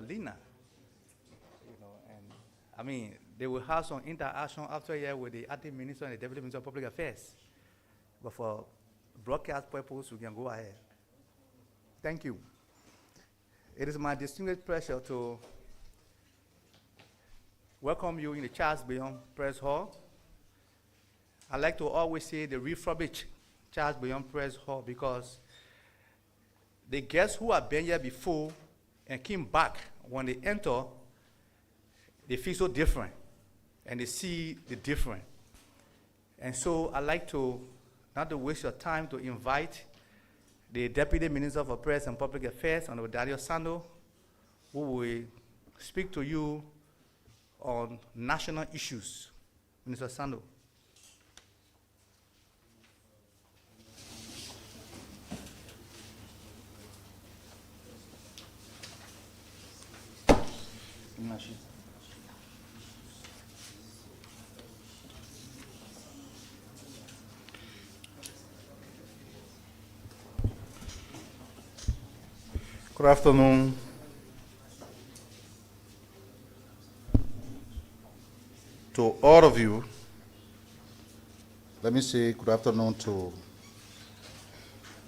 Lena. And I mean, they will have some interaction after here with the acting minister and the deputy minister of public affairs. But for broadcast purpose, we can go ahead. Thank you. It is my distinguished pleasure to welcome you in the Charles Beyond Press Hall. I like to always say the refurbished Charles Beyond Press Hall because the guests who have been here before and came back, when they enter, they feel so different and they see the different. And so I like to, not to waste your time, to invite the Deputy Minister for Press and Public Affairs, Honorable Sando, who will speak to you on national issues. Minister Sando. Good afternoon. To all of you, let me say good afternoon to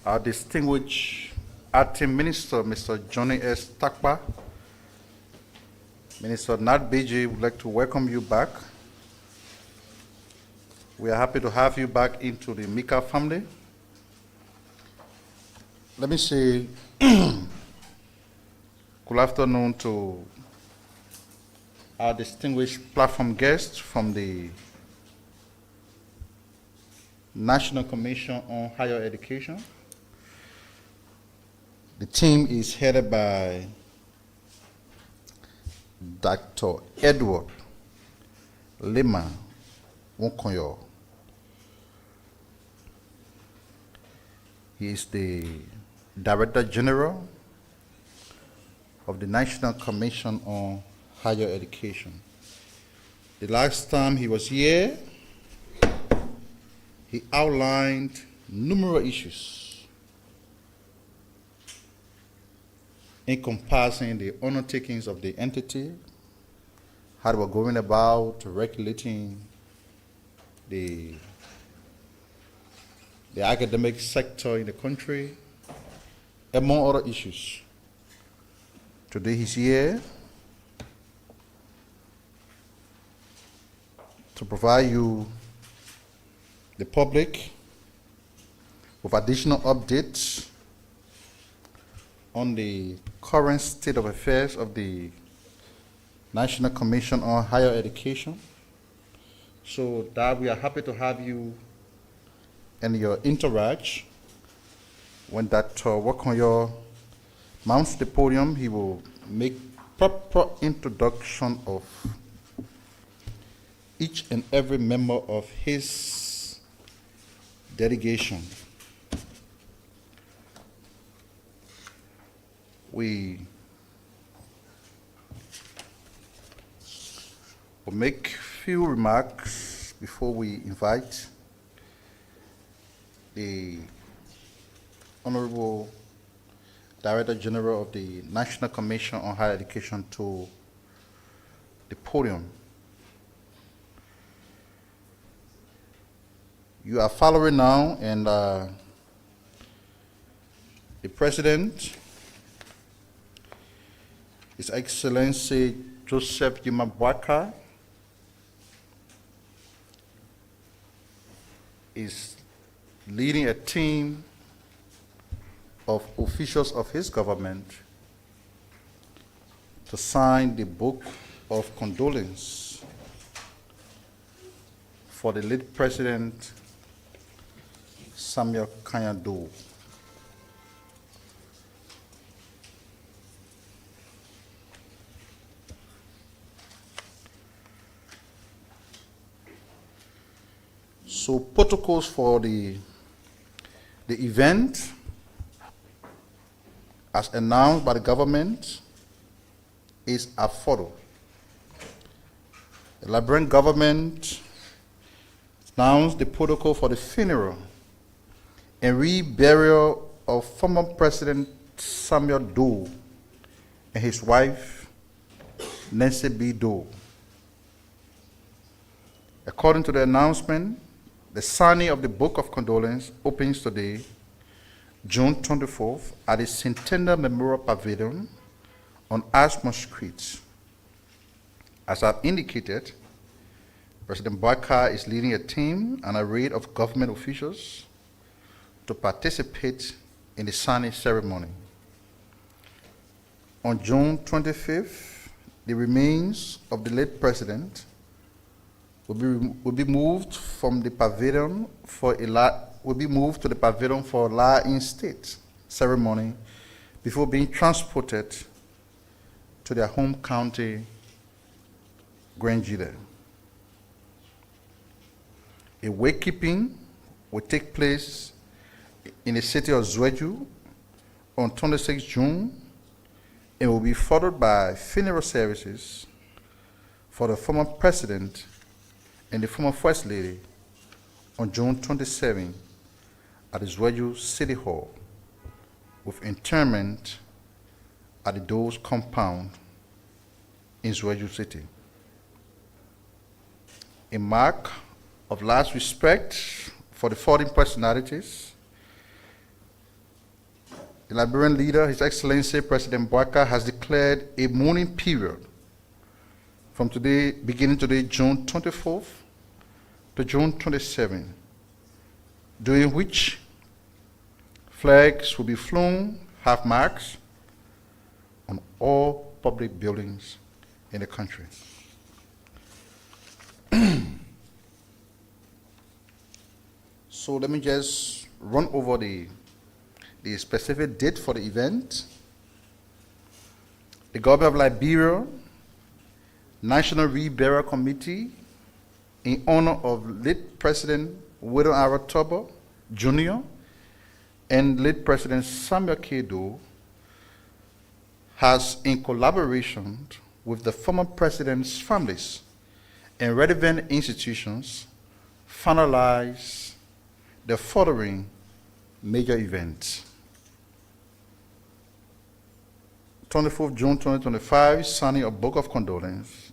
our distinguished acting minister, Mr. Johnny S. Takpa. Minister Nat Beji would like to welcome you back. We are happy to have you back into the MICAT family. Let me say good afternoon to our distinguished platform guests from the National Commission on Higher Education. The team is headed by Dr. Edward LAMA WONKERYOR. He is the Director General of the National Commission on Higher Education. The last time he was here, he outlined numerous issues encompassing the undertakings of the entity, how they were going about regulating the academic sector in the country, among other issues. Today he's here to provide you, the public, with additional updates on the current state of affairs of the National Commission on Higher Education. So that we are happy to have you and your interact. When Dr. WONKERYOR mounts the podium, he will make proper introduction of each and every member of his delegation. We will make few remarks before we invite the Honorable Director General of the National Commission on Higher Education to the podium. You are following now, and the President, His Excellency Joseph Yimabwaka, is leading a team of officials of his government to sign the book of condolence for the late President Samuel Kanyado. So protocols for the event, as announced by the government, is as follows. The Liberian government announced the protocol for the funeral and reburial of former President Samuel Doe and his wife, NCHE. According to the announcement, the signing of the Book of Condolence opens today, June 24th, at the Centennial Memorial Pavilion on Ashmore Street. As I've indicated, President Boyka is leading a team and a array of government officials to participate in the signing ceremony. On June 25th, the remains of the late president will be moved from the pavilion for a lie-in state ceremony before being transported to their home county, Grenjide. A wakekeeping will take place in the city of Zweju on 26 June and will be followed by funeral services for the former president and the former First Lady on June 27 at the Zweju City Hall, with interment at the Doe's compound in Zweju City. A mark of last respect for the fallen personalities, the Liberian leader, His Excellency President Boyka, has declared a mourning period from today, beginning today, June 24th to June 27th, during which flags will be flown half-mast on all public buildings in the country. So let me just run over the specific date for the event. The government of Liberia National Reburial Committee, in honor of late President William R. Tubbo Jr. and late President Samuel K. Doe, has, in collaboration with the former president's families and relevant institutions, finalized the following major events. 24th June 2025, signing of Book of Condolence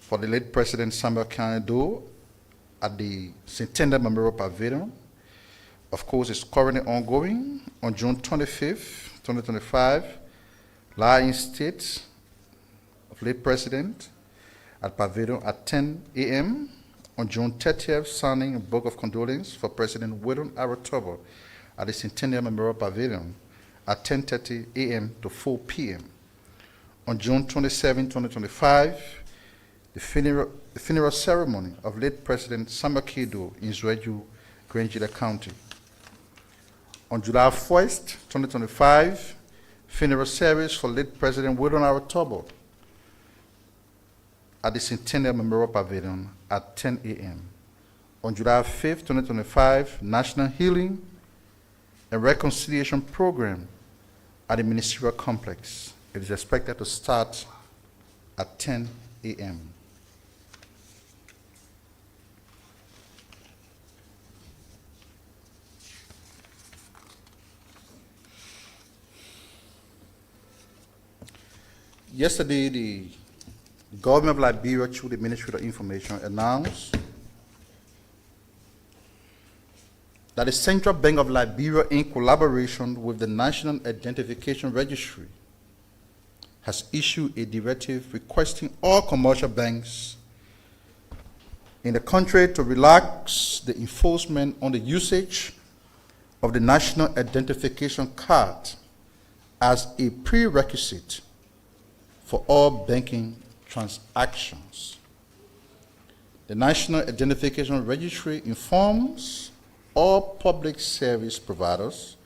for the late President Samuel K. Doe at the Centennial Memorial Pavilion. Of course, it's currently ongoing. On June 25th, 2025, lie-in state of late President at Pavilion at 10 a.m. On June 30th, signing a Book of Condolence for President William R. Tubbo at the Centennial Memorial Pavilion at 10:30 a.m. to 4 p.m. On June 27, 2025, the funeral ceremony of late President Samuel K. Doe in Zweju, Grenjide County. On July 1st, 2025, funeral service for late President William R. Tubbo at the Centennial Memorial Pavilion at 10 a.m. On July 5th, 2025, National Healing and Reconciliation Program at the Ministerial Complex. It is expected to start at 10 a.m. Yesterday, the government of Liberia, through the Ministry of Information, announced that the Central Bank of Liberia, in collaboration with the National Identification Registry, has issued a directive requesting all commercial banks in the country to relax the enforcement on the usage of the National Identification Card as a prerequisite for all banking transactions. The National Identification Registry informs all public service providers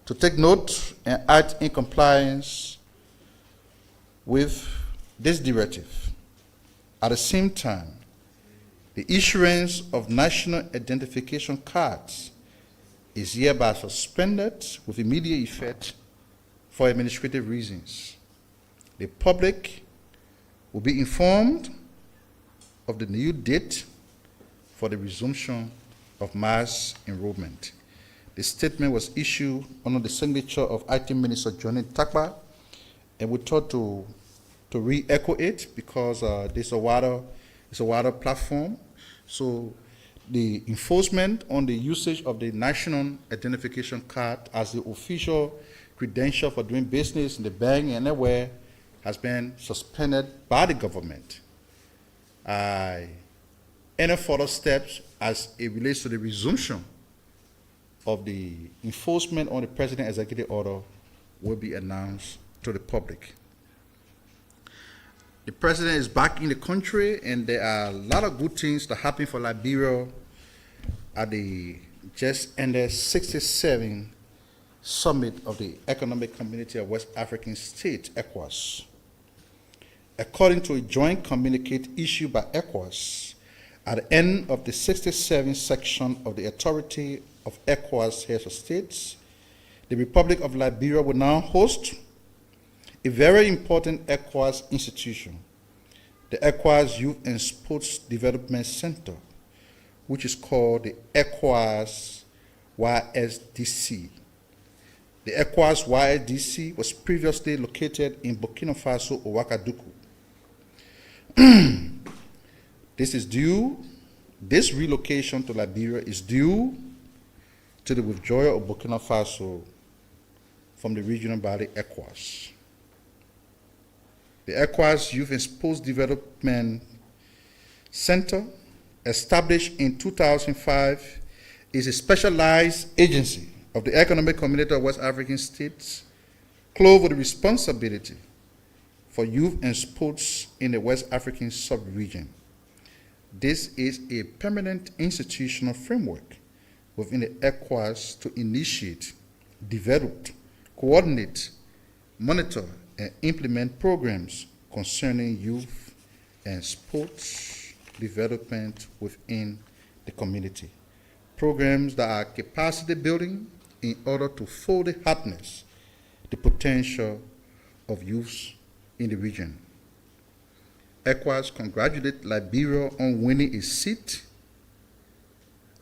to take note and act in compliance with this directive. At the same time, the issuance of national identification cards is hereby suspended with immediate effect for administrative reasons. The public will be informed of the new date for the resumption of mass enrollment. The statement was issued under the signature of Acting Minister Johnny Takba, and we thought to to re-echo it because this is a wider platform. So the enforcement on the usage of the national identification card as the official credential for doing business in the bank and anywhere has been suspended by the government. Any further steps as it relates to the resumption of the enforcement on the President's executive order will be announced to the public. The President is back in the country, and there are a lot of good things that happen for Liberia at the just ended 67th Summit of the Economic Community of West African States, ECOWAS. According to a joint communique issued by ECOWAS, at the end of the 67th section of the Authority of ECOWAS Heads of States, the Republic of Liberia will now host a very important ECOWAS institution, the ECOWAS Youth and Sports Development Center, which is called the ECOWAS YSDC. The ECOWAS YSDC was previously located in Burkina Faso, Ouagadougou. This relocation to Liberia is due to the withdrawal of Burkina Faso from the regional body ECOWAS. The ECOWAS Youth and Sports Development Center, established in 2005, is a specialized agency of the Economic Community of West African States, clothed with the responsibility for youth and sports in the West African sub-region. This is a permanent institutional framework within the ECOWAS to initiate, develop, coordinate, monitor, and implement programs concerning youth and sports development within the community. Programs that are capacity building in order to fully harness the potential of youth in the region. ECOWAS congratulates Liberia on winning a seat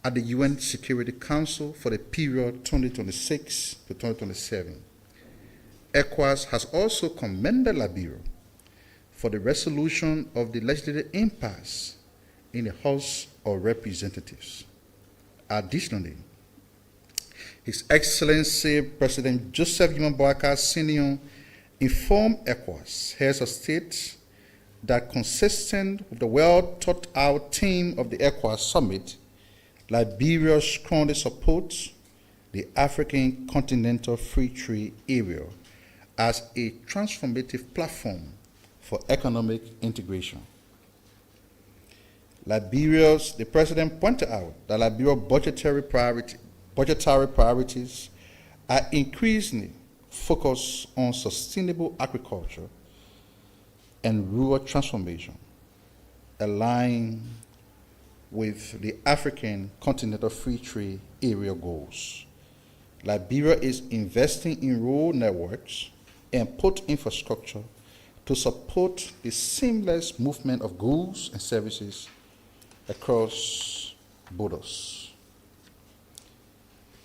at the UN Security Council for the period 2026 to 2027. ECOWAS has also commended Liberia for the resolution of the legislative impasse in the House of Representatives. Additionally, His Excellency President Joseph Yuma Boakai Sr. informed ECOWAS heads of state that consistent with the well-thought-out theme of the ECOWAS summit, Liberia strongly supports the African Continental Free Trade Area as a transformative platform for economic integration. The President pointed out that Liberia's budgetary priorities are increasingly focused on sustainable agriculture and rural transformation, aligned with the African Continental Free Trade Area goals. Liberia is investing in road networks and port infrastructure to support the seamless movement of goods and services across borders.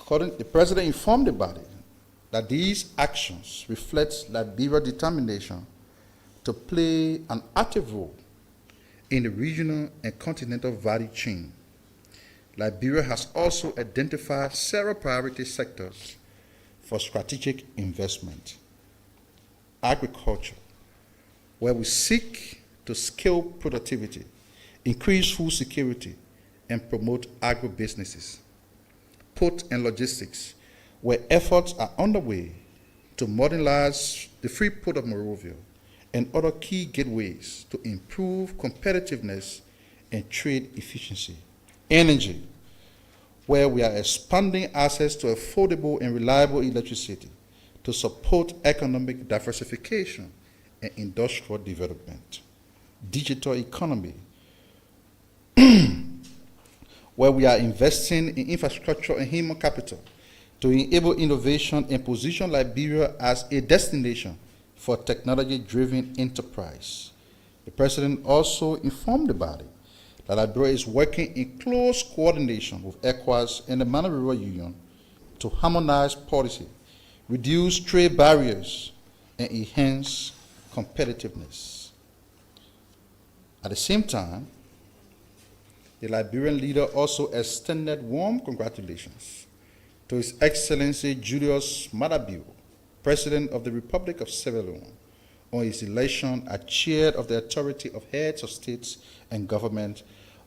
The President informed the body that these actions reflect Liberia's determination to play an active role in the regional and continental value chain. Liberia has also identified several priority sectors for strategic investment. Agriculture, where we seek to scale productivity, increase food security, and promote agro-businesses. Port and logistics, where efforts are underway to modernize the free port of Monrovia and other key gateways to improve competitiveness and trade efficiency. Energy, where we are expanding access to affordable and reliable electricity to support economic diversification and industrial development. Digital economy, where we are investing in infrastructure and human capital to enable innovation and position Liberia as a destination for technology-driven enterprise. The President also informed the body that Liberia is working in close coordination with ECOWAS and the Rural Union to harmonize policy, reduce trade barriers, and enhance competitiveness. At the same time, the Liberian leader also extended warm congratulations to His Excellency Julius Maada Bio, President of the Republic of Sierra Leone, on his election as chair of the Authority of Heads of States and Government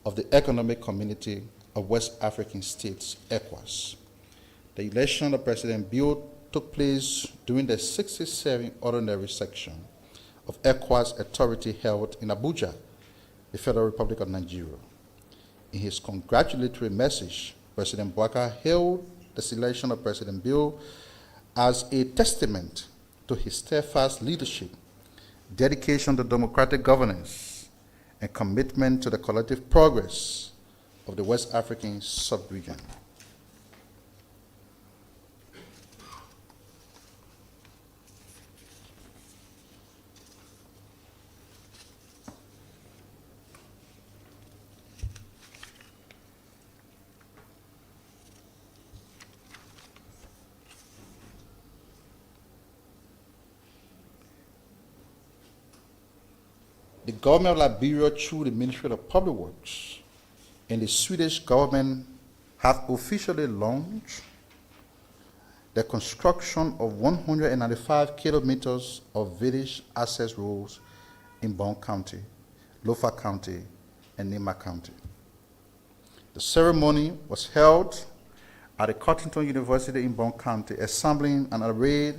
of the Economic Community of West African States, ECOWAS. The election of President Bio took place during the 67th ordinary section of ECOWAS Authority held in Abuja, the Federal Republic of Nigeria. In his congratulatory message, President Bouaka hailed the selection of President Bio as a testament to his steadfast leadership, dedication to democratic governance, and commitment to the collective progress of the West African sub-region. The government of Liberia, through the Ministry of Public Works, and the Swedish government have officially launched the construction of 195 kilometers of village access roads in Bong County, Lofa County, and Nema County. The ceremony was held at the Cottington University in Bong County, assembling an array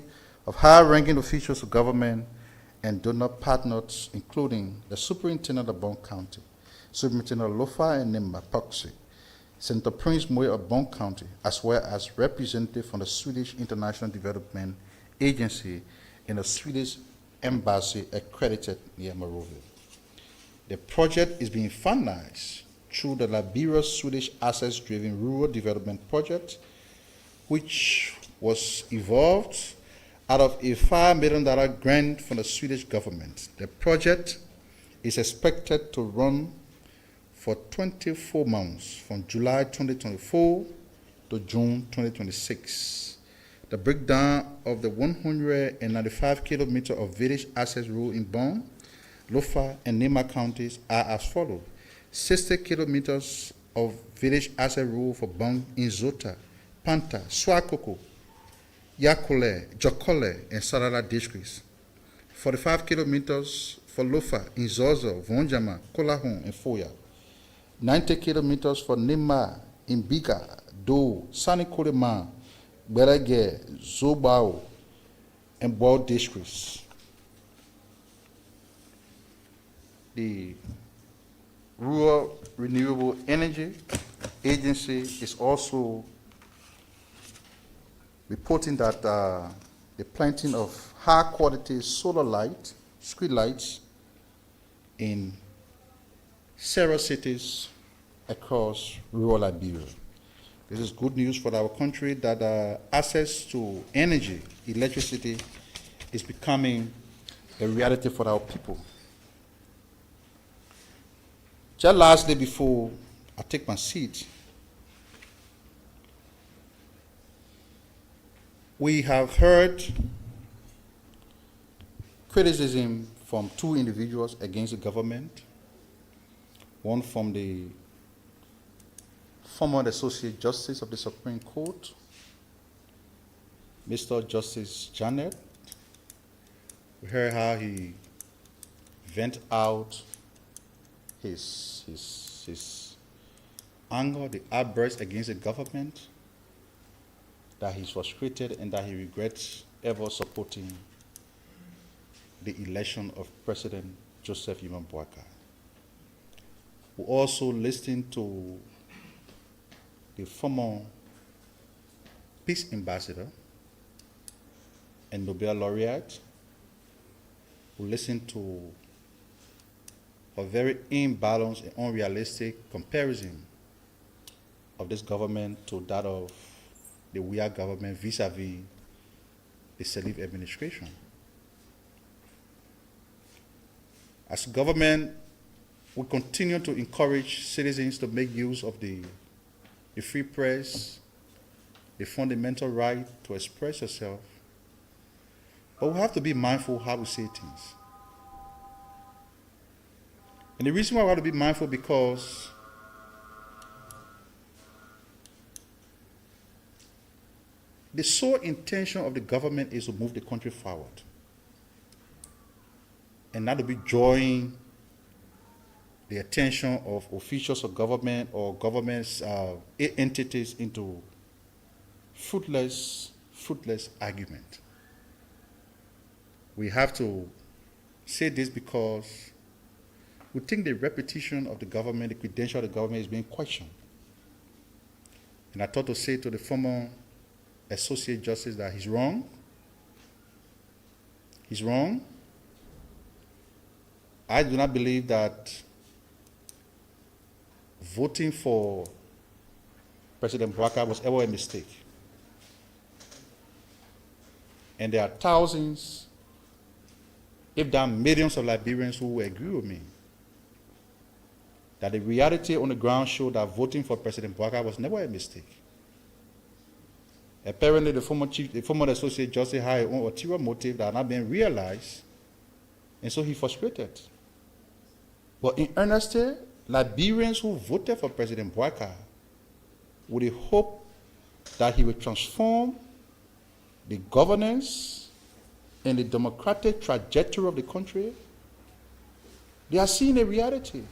of high-ranking officials of government and donor partners, including the Superintendent of Bong County, Superintendent of Lofa and Nema Proxy, Senator Prince Moy of Bong County, as well as representatives from the Swedish International Development Agency and the Swedish Embassy accredited near Monrovia. The project is being financed through the Liberia-Swedish Assets-Driven Rural Development Project, which was evolved out of a $5 million grant from the Swedish government. The project is expected to run for 24 months, from July 2024 to June 2026. The breakdown of the 195 kilometers of village access road in Bong, Lofa, and Nema counties are as follows: 60 kilometers of village access road for Bong in Zota, Panta, Swakoko, Yakole, Jokole, and Sarara districts. 45 kilometers for Lofa in Zozo, Vonjama, Kolahon, and Foya. 90 kilometers for Nema in Biga, Do, Sanikolema, Berege, Zobao, and Boal districts. The Rural Renewable Energy Agency is also reporting that the planting of high-quality solar light, street lights, in several cities across rural Liberia. This is good news for our country that access to energy, electricity, is becoming a reality for our people. Just lastly, before I take my seat, we have heard criticism from two individuals against the government, one from the former Associate Justice of the Supreme Court, Mr. Justice Janet. We heard how he vented out his anger, the outburst against the government, that he's frustrated and that he regrets ever supporting the election of President Joseph Yuma Bouaka. We also listened to the former Peace Ambassador and Nobel laureate, who listened to a very imbalanced and unrealistic comparison of this government to that of the Weah government vis-a-vis the Salif administration. As government, we continue to encourage citizens to make use of the free press, the fundamental right to express yourself. But we have to be mindful how we say things. And the reason why we have to be mindful because the sole intention of the government is to move the country forward and not to be drawing the attention of officials of government or government's entities into fruitless argument. We have to say this because we think the reputation of the government, the credential of the government is being questioned. And I thought to say to the former Associate Justice that he's wrong. He's wrong. I do not believe that voting for President Boubacar was ever a mistake. And there are thousands, if there are millions of Liberians who agree with me, that the reality on the ground showed that voting for President Boubacar was never a mistake. Apparently, the former Associate Justice had his own ulterior motive that had not been realized, and so he frustrated. But in earnestly, Liberians who voted for President Boubacar with the hope that he would transform the governance and the democratic trajectory of the country, they are seeing a reality.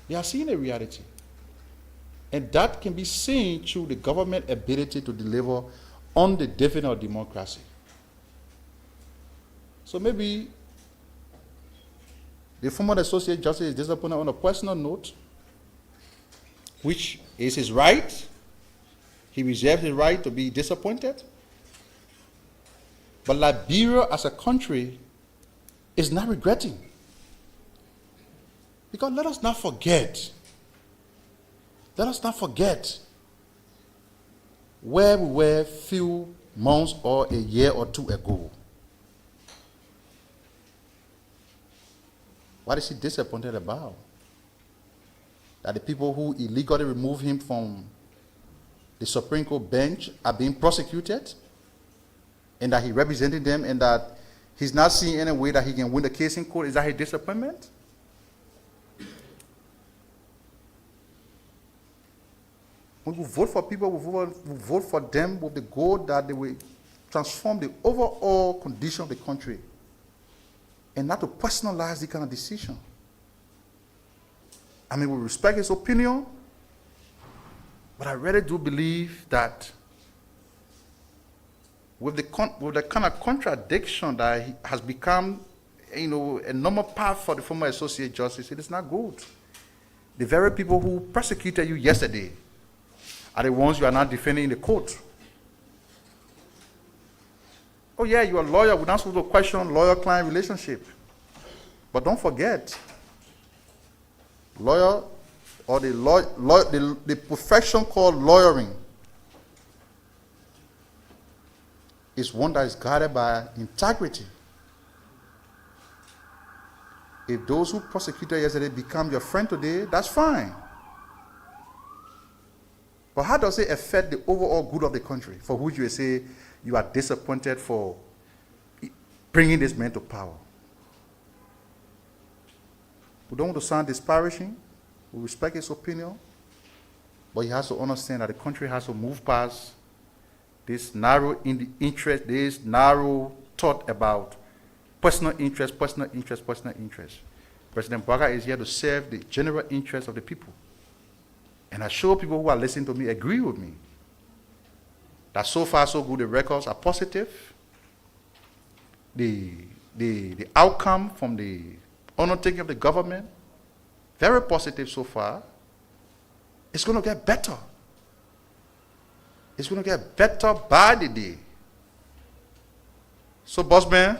They are seeing a reality. And that can be seen through the government ability to deliver on the dividend of democracy. So maybe the former Associate Justice is disappointed on a personal note, which is his right. He reserves his right to be disappointed. But Liberia as a country is not regretting. Because let us not forget where we were a few months or a year or two ago. What is he disappointed about? That the people who illegally removed him from the Supreme Court bench are being prosecuted, and that he represented them, and that he's not seeing any way that he can win the case in court? Is that his disappointment? When we vote for people, we vote for them with the goal that they will transform the overall condition of the country and not to personalize the kind of decision. I mean, we respect his opinion, but I really do believe that with the kind of contradiction that has become, a normal path for the former Associate Justice, it is not good. The very people who persecuted you yesterday are the ones you are not defending in the court. Oh yeah, you're a lawyer. We're not supposed to question lawyer-client relationship. But don't forget, lawyer, or the profession called lawyering, is one that is guided by integrity. If those who prosecuted yesterday become your friend today, that's fine. But how does it affect the overall good of the country, for which you say you are disappointed for bringing this man to power? We don't want to sound disparaging. We respect his opinion. But he has to understand that the country has to move past this narrow interest, this narrow thought about personal interest. President Boubacar is here to serve the general interest of the people. And I'm sure people who are listening to me agree with me that so far so good, the records are positive. The outcome from the undertaking of the government, very positive so far. It's going to get better. It's going to get better by the day. So, bossman,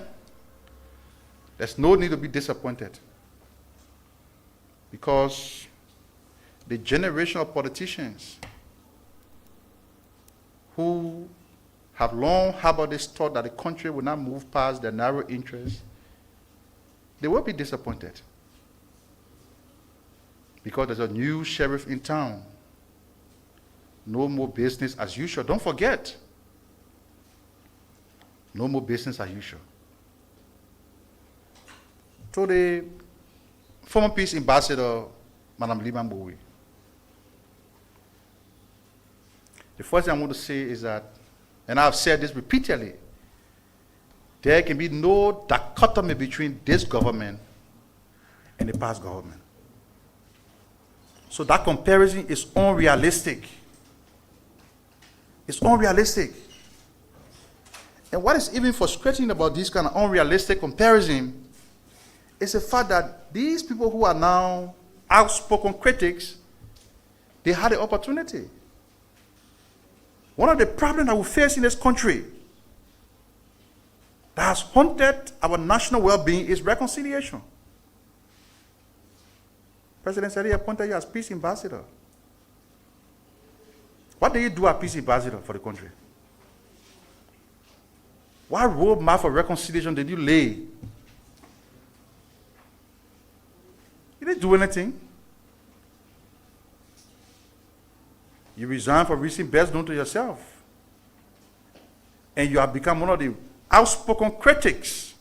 there's no need to be disappointed, because the generation of politicians who have long harbored this thought that the country will not move past their narrow interests, they will be disappointed. Because there's a new sheriff in town. No more business as usual. Don't forget. No more business as usual. So the former peace ambassador, Madam Liman Bowie. The first thing I want to say is that, and I've said this repeatedly, there can be no dichotomy between this government and the past government. So that comparison is unrealistic. It's unrealistic. And what is even frustrating about this kind of unrealistic comparison is the fact that these people who are now outspoken critics, they had the opportunity. One of the problems that we face in this country that has haunted our national well-being is reconciliation. President Sadi appointed you as peace ambassador. What do you do as peace ambassador for the country? What roadmap for reconciliation did you lay? You didn't do anything. You resigned for reasons best known to yourself. And you have become one of the outspoken critics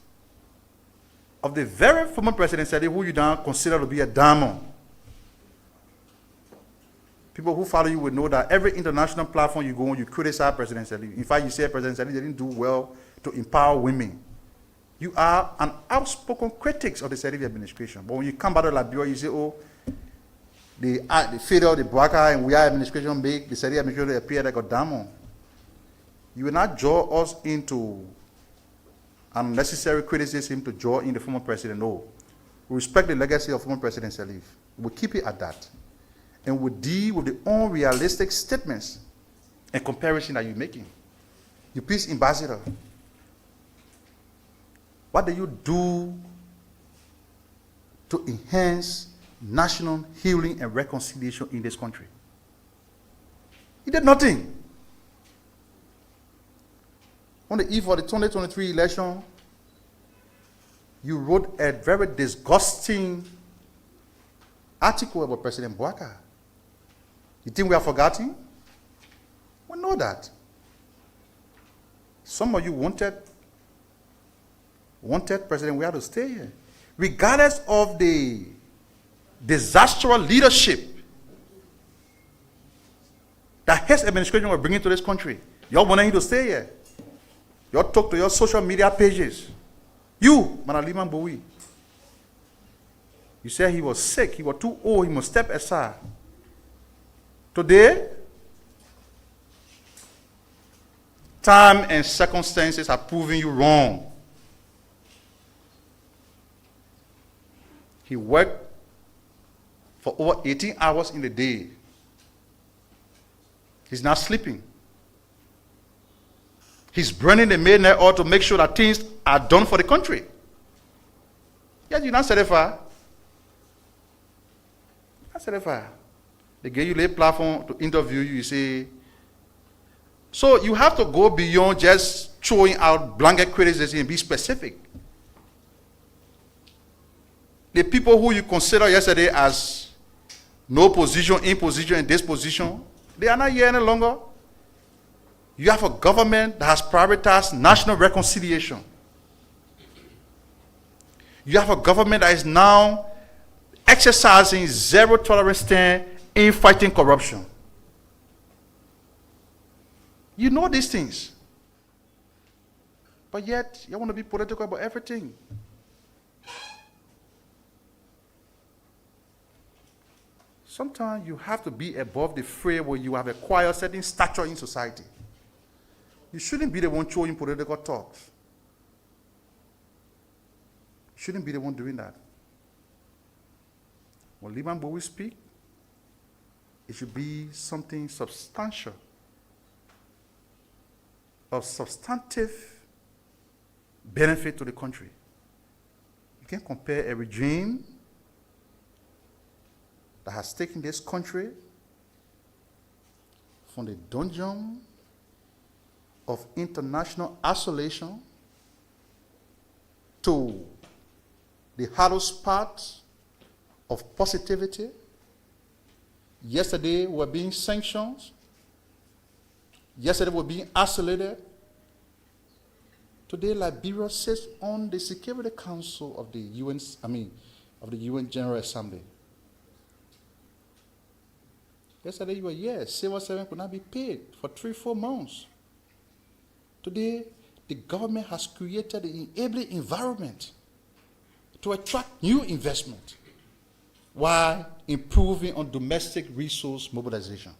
of the very former President Sadi, who you now consider to be a diamond. People who follow you will know that every international platform you go on, you criticize President Sadi. In fact, you say President Sadi didn't do well to empower women. You are an outspoken critic of the Sadi administration. But when you come back to Liberia, you say, oh, the failure of the Bwaka and we are administration make the Sadi administration appear like a diamond. You will not draw us into unnecessary criticism to draw in the former president. No. We respect the legacy of former President Salif. We'll keep it at that. And we'll deal with the unrealistic statements and comparison that you're making. You peace ambassador. What do you do to enhance national healing and reconciliation in this country? You did nothing. On the eve of the 2023 election, you wrote a very disgusting article about President Bwaka. You think we have forgotten? We know that. Some of you wanted President we had to stay here. Regardless of the disastrous leadership that his administration was bringing to this country, y'all wanted him to stay here. Y'all talk to your social media pages. You, Madam Liman Bowie, you said he was sick, he was too old, he must step aside. Today, time and circumstances are proving you wrong. He worked for over 18 hours in the day. He's not sleeping. He's burning the midnight oil to make sure that things are done for the country. Yes, you're not certified. Not certified. They give you a platform to interview you, you say. So you have to go beyond just throwing out blanket criticism and be specific. The people who you consider yesterday as no position, in position, in this position, they are not here any longer. You have a government that has prioritized national reconciliation. You have a government that is now exercising zero tolerance stand in fighting corruption. You know these things. But yet, you want to be political about everything. Sometimes you have to be above the fray where you have acquired certain stature in society. You shouldn't be the one throwing political talks. You shouldn't be the one doing that. When Liman Bowie speak, it should be something substantial, of substantive benefit to the country. You can't compare a regime that has taken this country from the dungeon of international isolation to the hollow spot of positivity. Yesterday we were being sanctioned. Yesterday we were being isolated. Today Liberia sits on the Security Council of the of the UN General Assembly. Yesterday you were here, civil servant could not be paid for 3-4 months. Today, the government has created an enabling environment to attract new investment while improving on domestic resource mobilization.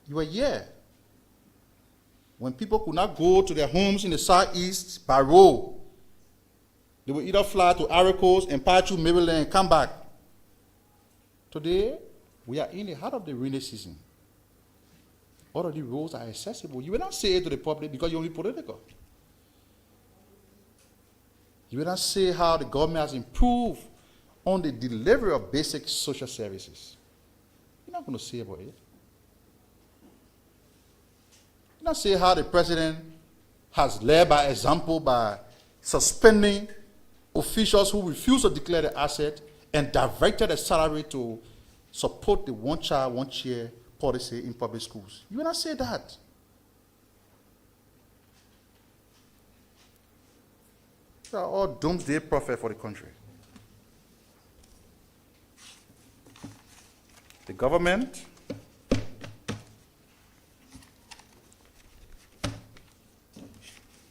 You were here when people could not go to their homes in the southeast by road. They would either fly to Ivory Coast and pass through Maryland and come back. Today, we are in the heart of the rainy season. All of the roads are accessible. You will not say it to the public because you're only political. You will not say how the government has improved on the delivery of basic social services. You're not going to say about it. You're not say how the president has led by example by suspending officials who refuse to declare the asset and directed the salary to support the one child, one chair policy in public schools. You will not say that. You are all doomsday prophet for the country. The government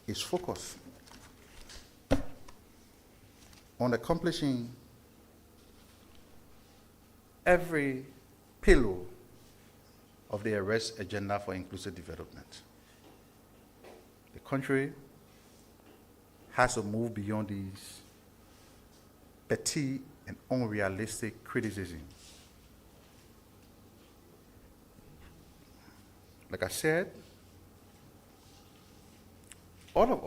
is focused on accomplishing every pillar of the arrest agenda for inclusive development. The country has to move beyond these petty and unrealistic criticism. Like I said, all of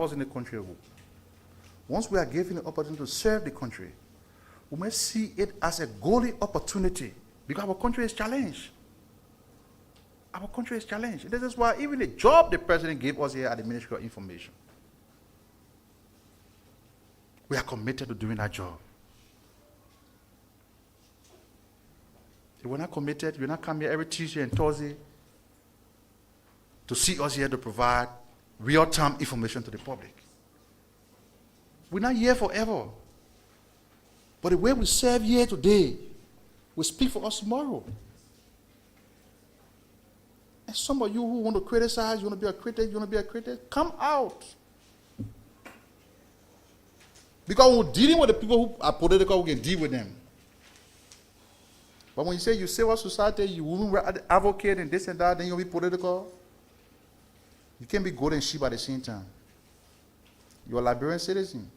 us in the country, once we are given the opportunity to serve the country, we must see it as a golden opportunity because our country is challenged. Our country is challenged. This is why even the job the president gave us here at the Ministry of Information, we are committed to doing that job. If we're not committed, we're not come here every Tuesday and Thursday to see us here to provide real-time information to the public. We're not here forever. But the way we serve here today will speak for us tomorrow. And some of you who want to criticize, you want to be a critic, come out. Because when we're dealing with the people who are political, we can deal with them. But when you say you save our society, you women advocate and this and that, then you'll be political. You can't be goat and sheep at the same time. You're a Liberian citizen.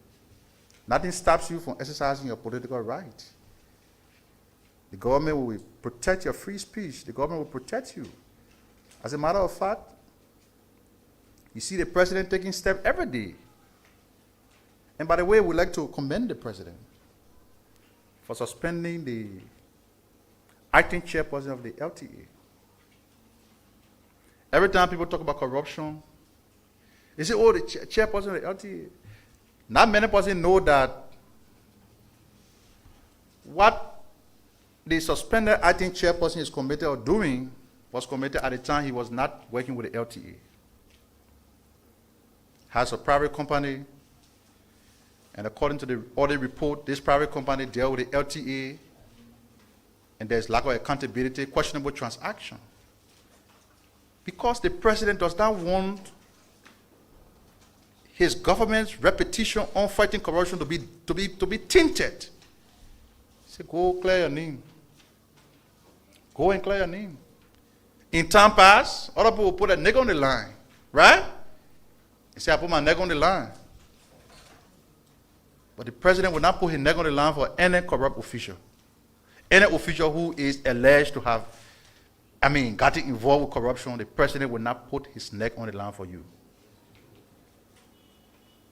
Nothing stops you from exercising your political right. The government will protect your free speech. The government will protect you. As a matter of fact, you see the president taking steps every day. And by the way, we'd like to commend the president for suspending the acting chairperson of the LTA. Every time people talk about corruption, they say, oh, the chairperson of the LTA. Not many persons know that what the suspended acting chairperson is committed or doing was committed at the time he was not working with the LTA. Has a private company, and according to the audit report, this private company dealt with the LTA, and there's lack of accountability, questionable transaction. Because the president does not want his government's reputation on fighting corruption to be tainted. He said, go clear your name. Go and clear your name. In time past, other people will put a neck on the line, right? He said, I put my neck on the line. But the president will not put his neck on the line for any corrupt official. Any official who is alleged to have, gotten involved with corruption, the president will not put his neck on the line for you.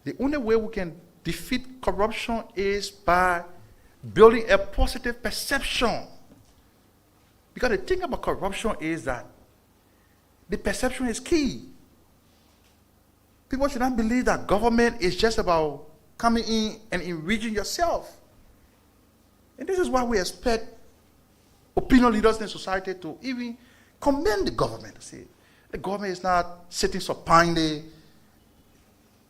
The only way we can defeat corruption is by building a positive perception. Because the thing about corruption is that the perception is key. People should not believe that government is just about coming in and enriching yourself. And this is why we expect opinion leaders in society to even commend the government. Say, the government is not sitting supinely,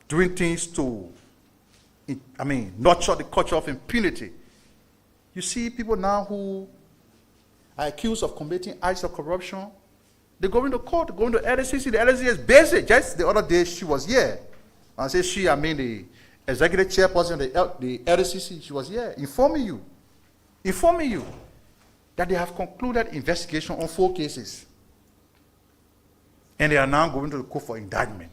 doing things to, nurture the culture of impunity. You see people now who are accused of committing acts of corruption. They go into court, they go into LCC. The LCC is basic. Just the other day, she was here. When I say she, I mean the executive chairperson of the LCC. She was here informing you that they have concluded investigation on 4 cases. And they are now going to the court for indictment.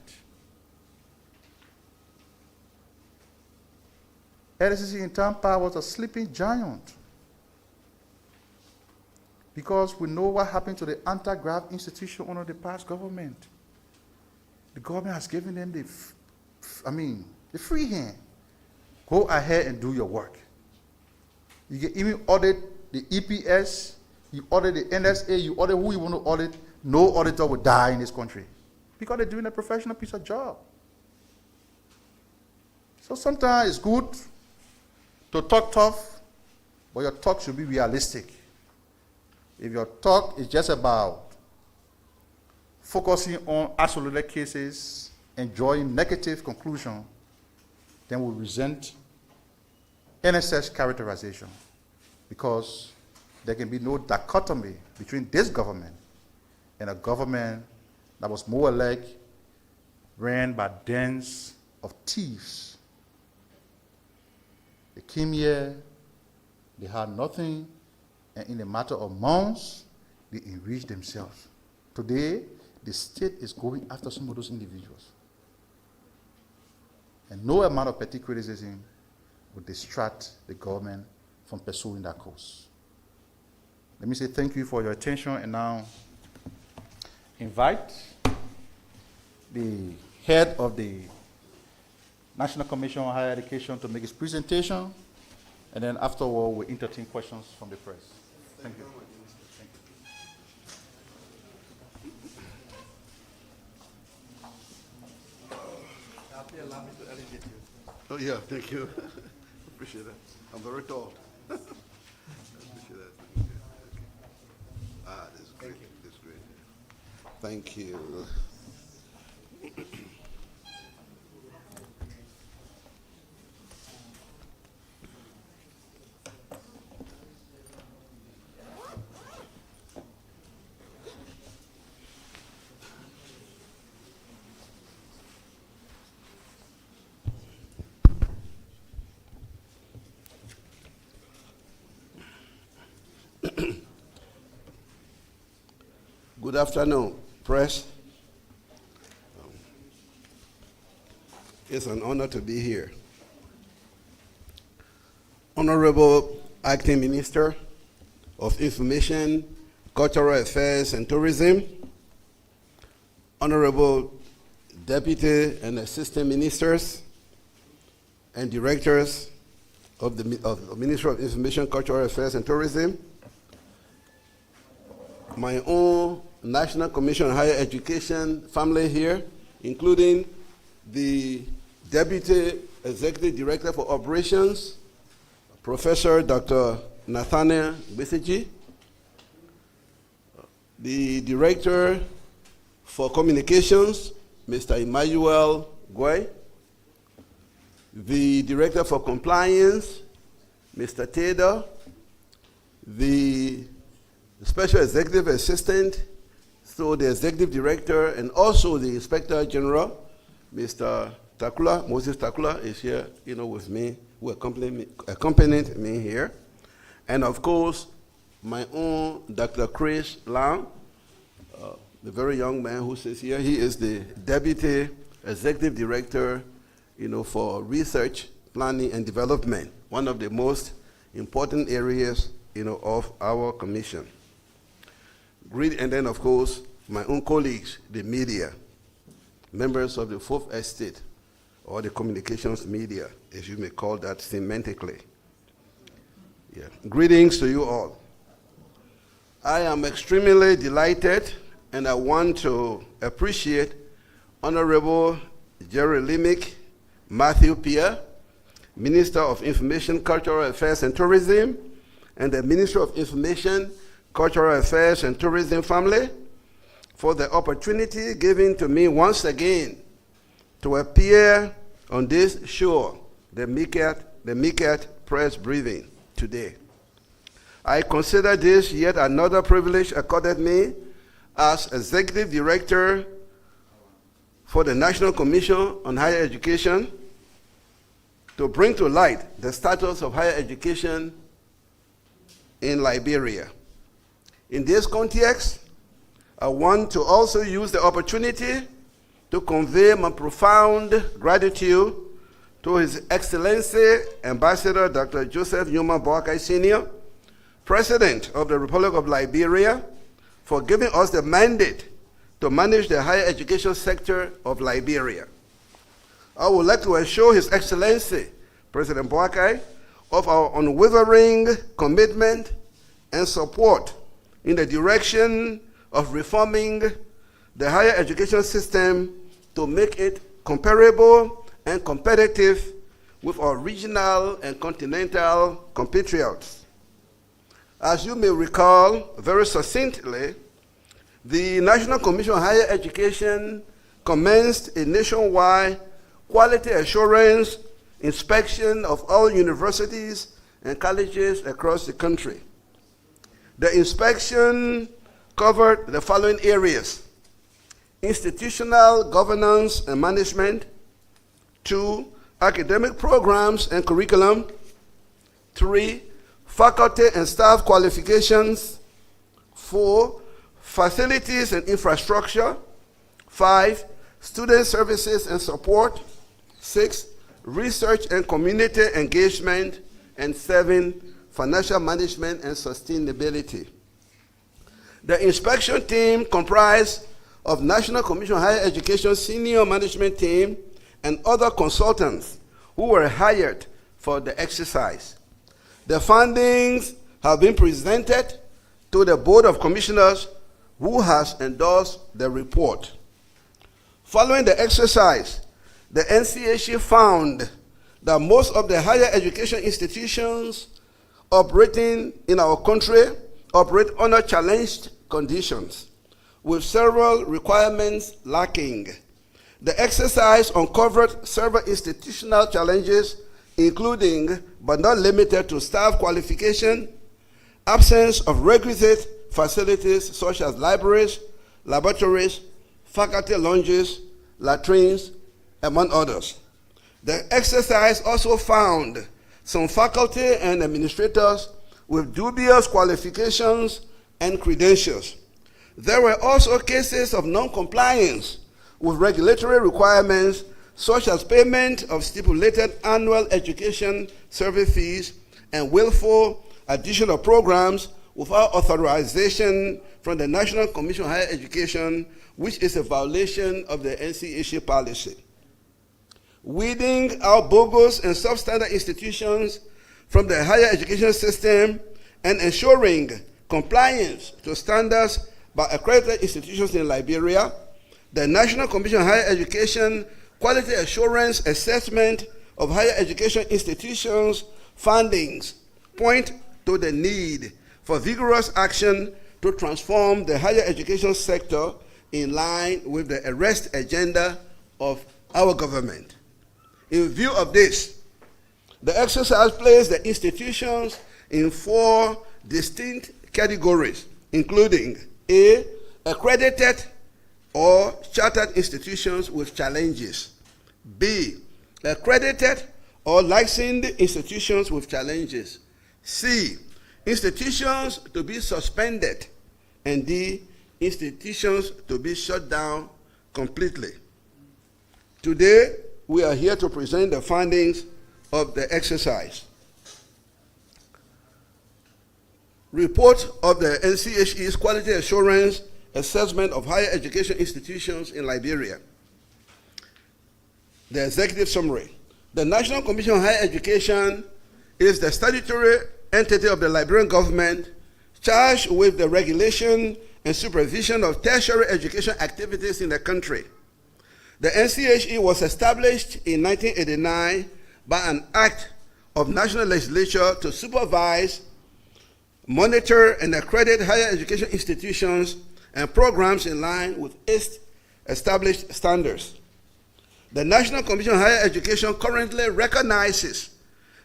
LCC in Tampa was a sleeping giant. Because we know what happened to the anti-graft institution under the past government. The government has given them the free hand. Go ahead and do your work. You can even audit the EPS, you audit the NSA, you audit who you want to audit. No auditor will die in this country because they're doing a professional piece of job. So sometimes it's good to talk tough, but your talk should be realistic. If your talk is just about focusing on isolated cases, enjoying negative conclusion, then we resent any such characterization, because there can be no dichotomy between this government and a government that was more like ran by dens of thieves. They came here, they had nothing, and in a matter of months, they enriched themselves. Today, the state is going after some of those individuals. And no amount of petty criticism will distract the government from pursuing that course. Let me say thank you for your attention, and now invite the head of the National Commission on Higher Education to make his presentation, and then afterward we'll entertain questions from the press. Thank you. Thank you. Allow me to elevate you. Oh, yeah, thank you. Appreciate that. I'm very tall. Appreciate that. Ah, this is great. This is great. Thank you. Good afternoon, press. It's an honor to be here. Honorable Acting Minister of Information, Cultural Affairs and Tourism, Honorable Deputy and Assistant Ministers and Directors of the Ministry of Information, Cultural Affairs and Tourism, my own National Commission on Higher Education family here, including the Deputy Executive Director for Operations, Professor Dr. Nathaniel Besiji, the Director for Communications, Mr. Emmanuel Gwai, the Director for Compliance, Mr. Taylor, the Special Executive Assistant, so the Executive Director, and also the Inspector General, Mr. Takula, Moses Takula is here, with me, who accompanied me here. And of course, my own Dr. Chris Lam, the very young man who sits here. He is the Deputy Executive Director, for Research, Planning, and Development, one of the most important areas, of our commission. And then, of course, my own colleagues, the media, members of the Fourth Estate, or the communications media, as you may call that semantically. Yeah. Greetings to you all. I am extremely delighted, and I want to appreciate Honorable Jerry Limick, Matthew Pierre, Minister of Information, Cultural Affairs and Tourism, and the Minister of Information, Cultural Affairs and Tourism family, for the opportunity given to me once again to appear on this show, the MICAT press briefing today. I consider this yet another privilege accorded me as Executive Director for the National Commission on Higher Education to bring to light the status of higher education in Liberia. In this context, I want to also use the opportunity to convey my profound gratitude to His Excellency Ambassador Dr. Joseph Newman Boakai Sr., President of the Republic of Liberia, for giving us the mandate to manage the higher education sector of Liberia. I would like to assure His Excellency, President Boakai, of our unwavering commitment and support in the direction of reforming the higher education system to make it comparable and competitive with our regional and continental compatriots. As you may recall very succinctly, the National Commission on Higher Education commenced a nationwide quality assurance inspection of all universities and colleges across the country. The inspection covered the following areas: institutional governance and management; 2, academic programs and curriculum; 3, faculty and staff qualifications; 4, facilities and infrastructure; 5, student services and support; 6, research and community engagement; and 7, financial management and sustainability. The inspection team comprised of National Commission on Higher Education senior management team and other consultants who were hired for the exercise. The findings have been presented to the Board of Commissioners, who has endorsed the report. Following the exercise, the NCHE found that most of the higher education institutions operating in our country operate under challenged conditions, with several requirements lacking. The exercise uncovered several institutional challenges, including, but not limited to, staff qualification, absence of requisite facilities such as libraries, laboratories, faculty lounges, latrines, among others. The exercise also found some faculty and administrators with dubious qualifications and credentials. There were also cases of non-compliance with regulatory requirements, such as payment of stipulated annual education survey fees and willful addition of programs without authorization from the National Commission on Higher Education, which is a violation of the NCHE policy. Weeding out bogus and substandard institutions from the higher education system and ensuring compliance to standards by accredited institutions in Liberia, the National Commission on Higher Education Quality Assurance Assessment of Higher Education Institutions findings point to the need for vigorous action to transform the higher education sector in line with the arrest agenda of our government. In view of this, the exercise placed the institutions in 4 distinct categories, including A, accredited or chartered institutions with challenges; B, accredited or licensed institutions with challenges; C, institutions to be suspended; and D, institutions to be shut down completely. Today, we are here to present the findings of the exercise. Report of the NCHE's Quality Assurance Assessment of Higher Education Institutions in Liberia. The executive summary. The National Commission on Higher Education is the statutory entity of the Liberian government charged with the regulation and supervision of tertiary education activities in the country. The NCHE was established in 1989 by an act of national legislature to supervise, monitor, and accredit higher education institutions and programs in line with its established standards. The National Commission on Higher Education currently recognizes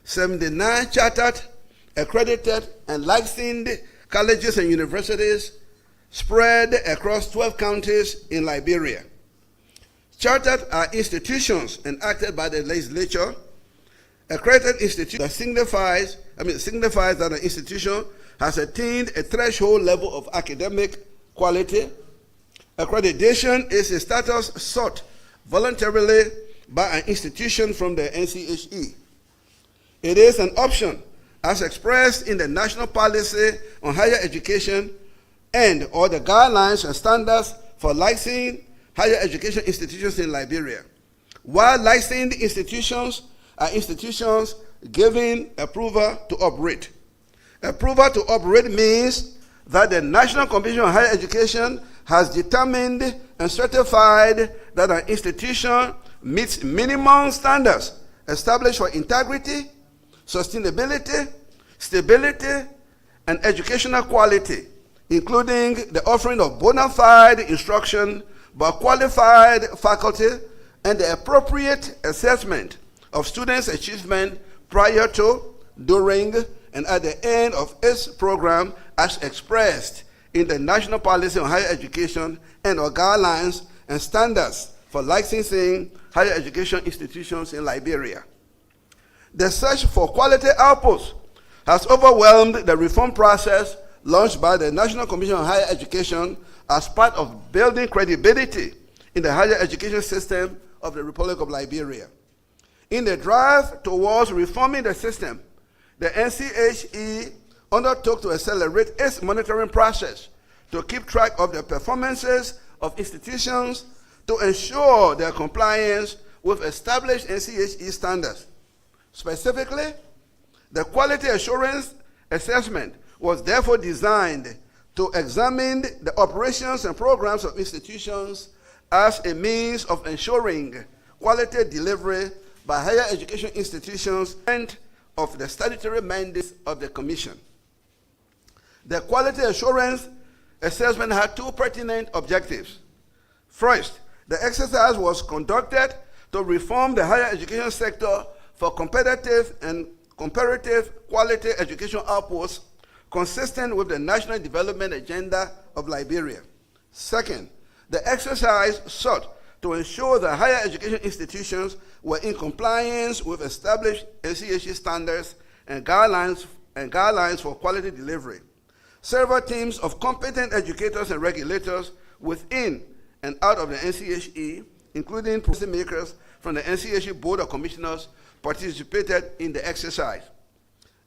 79 chartered, accredited, and licensed colleges and universities spread across 12 counties in Liberia. Chartered are institutions enacted by the legislature. Accredited institution that signifies that an institution has attained a threshold level of academic quality. Accreditation is a status sought voluntarily by an institution from the NCHE. It is an option as expressed in the National Policy on Higher Education and or the guidelines and standards for licensing higher education institutions in Liberia. While licensed institutions are institutions given approval to operate. Approval to operate means that the National Commission on Higher Education has determined and certified that an institution meets minimum standards established for integrity, sustainability, stability, and educational quality, including the offering of bona fide instruction by qualified faculty and the appropriate assessment of students' achievement prior to, during, and at the end of its program as expressed in the National Policy on Higher Education and or guidelines and standards for licensing higher education institutions in Liberia. The search for quality outputs has overwhelmed the reform process launched by the National Commission on Higher Education as part of building credibility in the higher education system of the Republic of Liberia. In the drive towards reforming the system, the NCHE undertook to accelerate its monitoring process to keep track of the performances of institutions to ensure their compliance with established NCHE standards. Specifically, the quality assurance assessment was therefore designed to examine the operations and programs of institutions as a means of ensuring quality delivery by higher education institutions and of the statutory mandates of the Commission. The quality assurance assessment had two pertinent objectives. First, the exercise was conducted to reform the higher education sector for competitive and comparative quality education outputs consistent with the National Development Agenda of Liberia. Second, the exercise sought to ensure that higher education institutions were in compliance with established NCHE standards and guidelines for quality delivery. Several teams of competent educators and regulators within and out of the NCHE, including policymakers from the NCHE Board of Commissioners, participated in the exercise.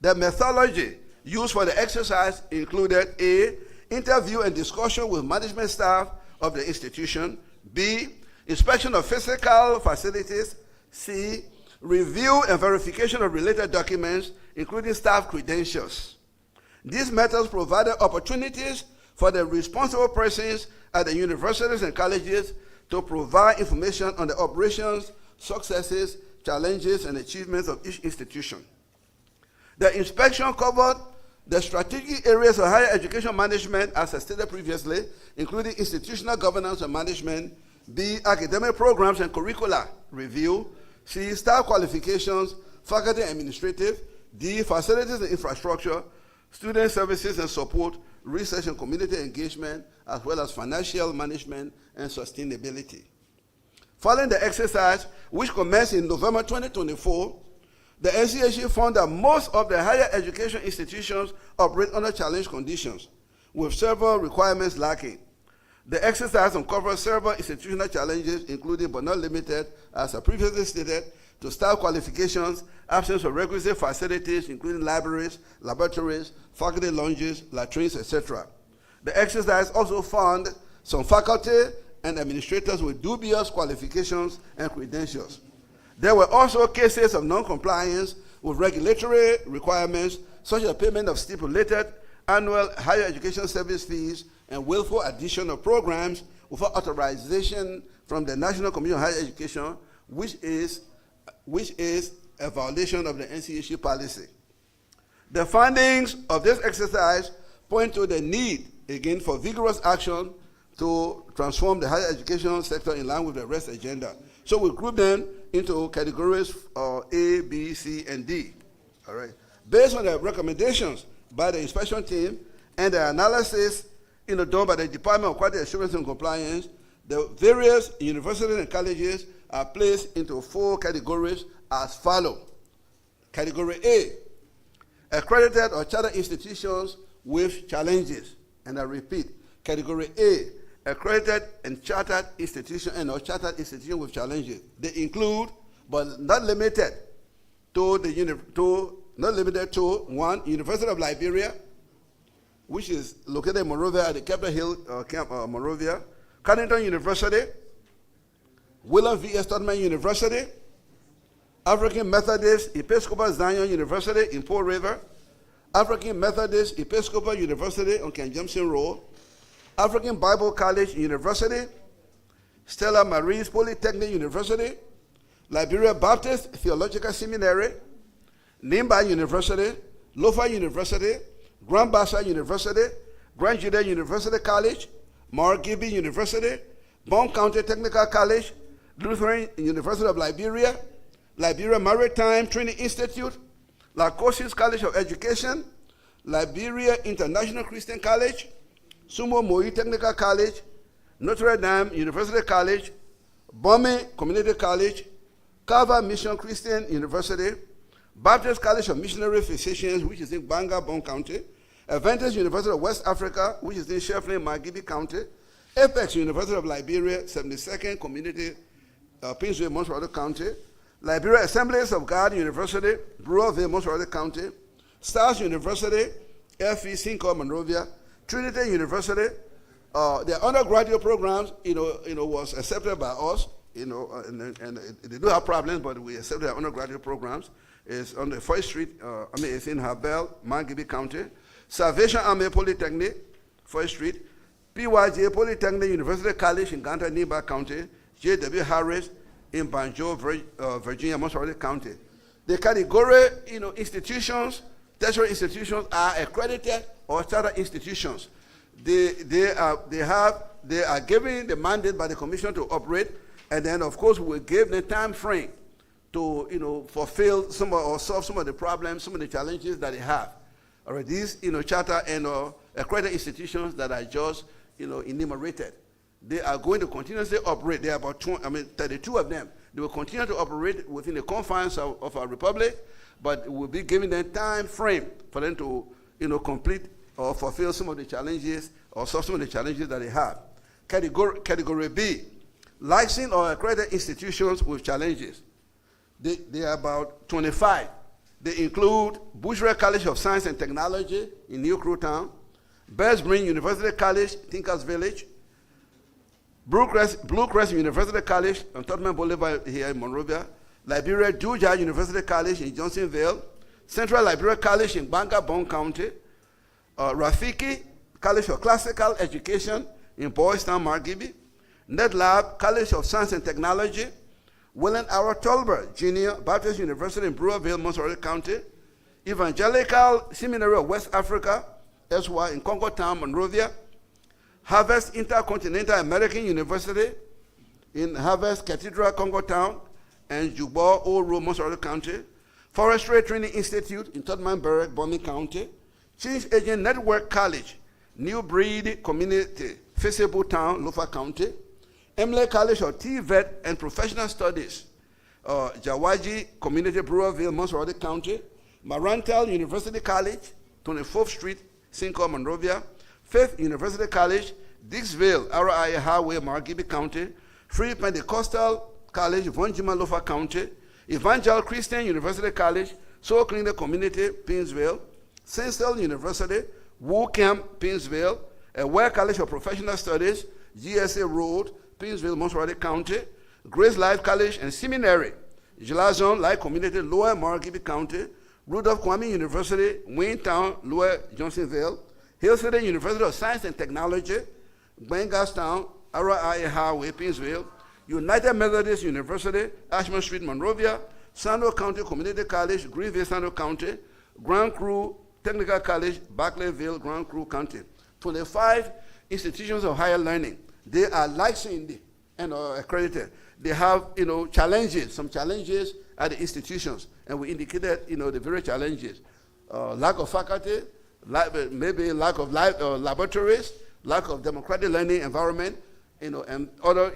The methodology used for the exercise included A, interview and discussion with management staff of the institution, B, inspection of physical facilities, C, review and verification of related documents, including staff credentials. These methods provided opportunities for the responsible persons at the universities and colleges to provide information on the operations, successes, challenges, and achievements of each institution. The inspection covered the strategic areas of higher education management, as I stated previously, including institutional governance and management, B, academic programs and curricula review, C, staff qualifications, faculty and administrative, D, facilities and infrastructure, student services and support, research and community engagement, as well as financial management and sustainability. Following the exercise, which commenced in November 2024, the NCHE found that most of the higher education institutions operate under challenge conditions, with several requirements lacking. The exercise uncovered several institutional challenges, including but not limited, as I previously stated, to staff qualifications, absence of requisite facilities, including libraries, laboratories, faculty lounges, latrines, etc. The exercise also found some faculty and administrators with dubious qualifications and credentials. There were also cases of non-compliance with regulatory requirements, such as payment of stipulated annual higher education service fees and willful addition of programs without authorization from the National Commission on Higher Education, which is a violation of the NCHE policy. The findings of this exercise point to the need, again, for vigorous action to transform the higher education sector in line with the REST agenda. So we group them into categories A, B, C, and D. All right. Based on the recommendations by the inspection team and the analysis done by the Department of Quality Assurance and Compliance, the various universities and colleges are placed into 4 categories as follows. Category A, accredited or chartered institutions with challenges. And I repeat, category A, accredited and chartered institutions and or chartered institutions with challenges. They include, but not limited to, one, University of Liberia, which is located in Monrovia at the Capitol Hill Camp, Monrovia, Connington University, William V. S. Tubman University, African Methodist Episcopal Zion University in Pearl River, African Methodist Episcopal University on Ken Jemison Road, African Bible College University, Stella Maris Polytechnic University, Liberia Baptist Theological Seminary, Nimba University, Lofa University, Grand Bassa University, Grand Judah University College, Margibi University, Bon County Technical College, Lutheran University of Liberia, Liberia Maritime Training Institute, Lacosis College of Education, Liberia International Christian College, Sumo Moi Technical College, Notre Dame University College, Bome Community College, Kava Mission Christian University, Baptist College of Missionary Physicians, which is in Banga, Bon County, Adventist University of West Africa, which is in Sheffield, Margibi County, Apex University of Liberia, 72nd Community, Prince Monroe County, Liberia Assemblies of God University, Brewerville, Monroe County, Stars University, FE Cinco, Monrovia, Trinity University. Their undergraduate programs, was accepted by us, and they do have problems, but we accepted their undergraduate programs. It's on the 1st Street, it's in Habel, Margibi County. Salvation Army Polytechnic, 1st Street. PYJ Polytechnic University College in Ganta, Niba County. J.W. Harris in Banjo, Virginia, Monroe County. The category, institutions, tertiary institutions are accredited or chartered institutions. They are given the mandate by the commission to operate, and then of course we give the time frame to fulfill or solve some of the problems, some of the challenges that they have. All right, these charter and accredited institutions that I just enumerated, they are going to continuously operate. There are about 32 of them. They will continue to operate within the confines of our republic, but we'll be giving them time frame for them to complete or fulfill some of the challenges or solve some of the challenges that they have. Category B, licensed or accredited institutions with challenges. They are about 25. They include Bushra College of Science and Technology in New Crewtown, Bear Spring University College, Tinkers Village, Blue Crest University College on Tubman Boulevard here in Monrovia, Liberia Juja University College in Johnsonville, Central Liberia College in Banga, Bon County, Rafiki College of Classical Education in Boys Town, Margibi, NetLab College of Science and Technology, William R. Tolbert Jr., Baptist University in Brewerville, Monroe County, Evangelical Seminary of West Africa, SY in Congo Town, Monrovia, Harvest Intercontinental American University in Harvest Cathedral, Congo Town, and Jubo, Old Road, Monroe County, Forestry Training Institute in Tubman Barrack, Bomi County, Change Agent Network College, New Breed Community, Feasible Town, Lofa County, Emily College of TVET and Professional Studies, Jawaji Community, Brewerville, Monroe County, Marantal University College, 24th Street, Cinco, Monrovia, Faith University College, Dixville, RIA Highway, Margibi County, Free Pentecostal College, Vonjima, Lofa County, Evangel Christian University College, Soul Clinic Community, Pinsville, Sinsel University, Wu Camp, Pinsville, Aware College of Professional Studies, GSA Road, Pinsville, Monroe County, Grace Life College and Seminary, Gelazon Life Community, Lower Margibi County, Rudolph Kwame University, Wayne Town, Lower Johnsonville, Hill City University of Science and Technology, Bangastown, RIA Highway, Pinsville, United Methodist University, Ashman Street, Monrovia, Sando County Community College, Greenville, Sando County, Grand Cru Technical College, Barclayville, Grand Cru County. 25 institutions of higher learning. They are licensed and accredited. They have, challenges, some challenges at the institutions, and we indicated, the various challenges. Lack of faculty, maybe lack of laboratories, lack of democratic learning environment, and other,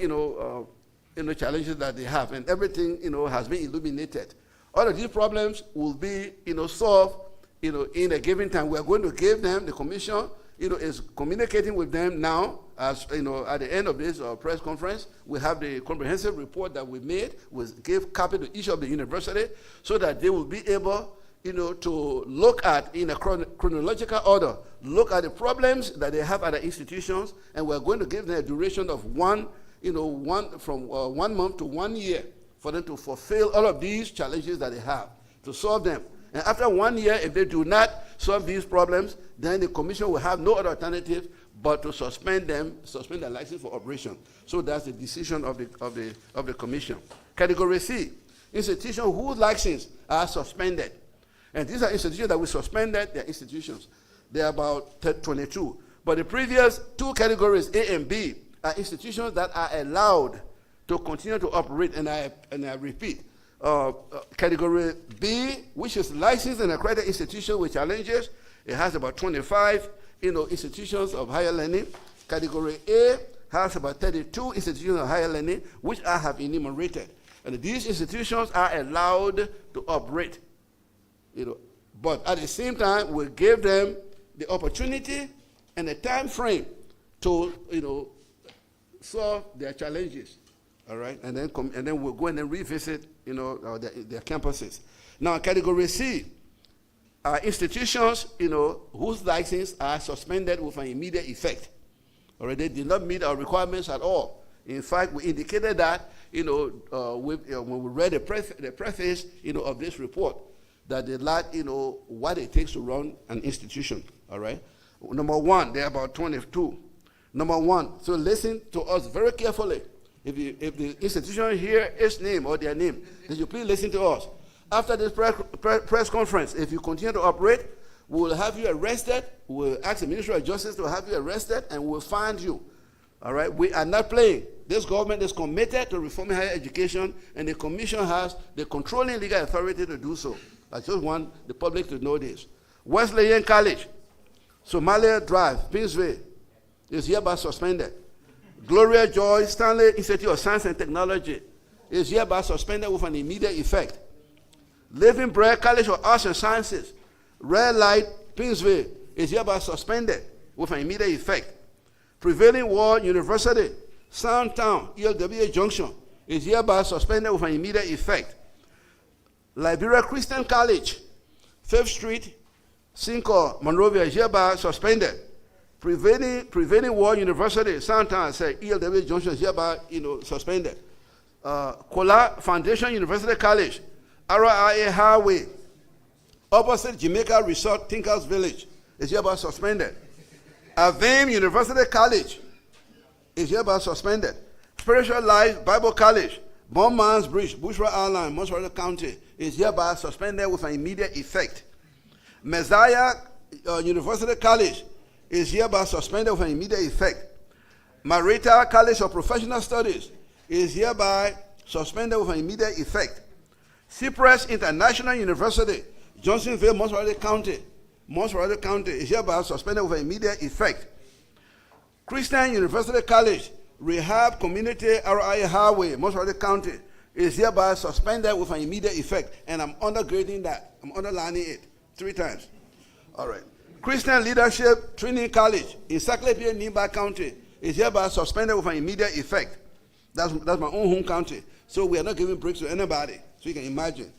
challenges that they have, and everything, has been illuminated. All of these problems will be, solved, in a given time. We are going to give them, the commission, is communicating with them now, as, at the end of this press conference. We have the comprehensive report that we made. We'll give copy to each of the university so that they will be able, to look at, in a chronological order, look at the problems that they have at the institutions, and we're going to give them a duration of from 1 month to 1 year for them to fulfill all of these challenges that they have, to solve them. And after 1 year, if they do not solve these problems, then the commission will have no other alternative but to suspend their license for operation. So that's the decision of the commission. Category C, institutions whose licenses are suspended. And these are institutions that we suspended, their institutions. They are about 22. But the previous two categories, A and B, are institutions that are allowed to continue to operate, and I repeat, category B, which is licensed and accredited institution with challenges, it has about 25, institutions of higher learning. Category A has about 32 institutions of higher learning, which I have enumerated. And these institutions are allowed to operate, but at the same time, we give them the opportunity and a time frame to, solve their challenges. All right, and then we'll go and then revisit, their campuses. Now, category C are institutions, whose licenses are suspended with an immediate effect. All right, they did not meet our requirements at all. In fact, we indicated that, when we read the preface, of this report, that they lack, what it takes to run an institution. All right. Number one, there are about 22. Number one, so listen to us very carefully. If the institution hear its name or their name, then you please listen to us. After this press conference, if you continue to operate, we will have you arrested. We'll ask the Ministry of Justice to have you arrested, and we'll find you. All right? We are not playing. This government is committed to reforming higher education, and the commission has the controlling legal authority to do so. I just want the public to know this. Wesleyan College, Somalia Drive, Pinsville, is hereby suspended. Gloria Joy Stanley Institute of Science and Technology is hereby suspended with an immediate effect. Living Bread College of Arts and Sciences, Red Light, Pinsville, is hereby suspended with an immediate effect. Prevailing World University, Soundtown, ELWA Junction, is hereby suspended with an immediate effect. Liberia Christian College, 5th Street, Cinco, Monrovia, is hereby suspended. Prevailing World University, Soundtown, ELWA Junction, is hereby suspended. Kola Foundation University College, RIA Highway, opposite Jamaica Resort, Tinkers Village, is hereby suspended. Avame University College is hereby suspended. Spiritual Life Bible College, Bonmans Bridge, Bushra Island, Montserrat County, is hereby suspended with an immediate effect. Messiah University College is hereby suspended with an immediate effect. Marita College of Professional Studies is hereby suspended with an immediate effect. Cypress International University, Johnsonville, Montserrat County, is hereby suspended with an immediate effect. Christian University College, Rehab Community, RIA Highway, Montserrat County, is hereby suspended with an immediate effect. And I'm undergrading that. I'm underlining it 3 times. All right. Christian Leadership Training College in Saclay, Nimba County, is hereby suspended with an immediate effect. That's my own home county. So we are not giving breaks to anybody. So you can imagine.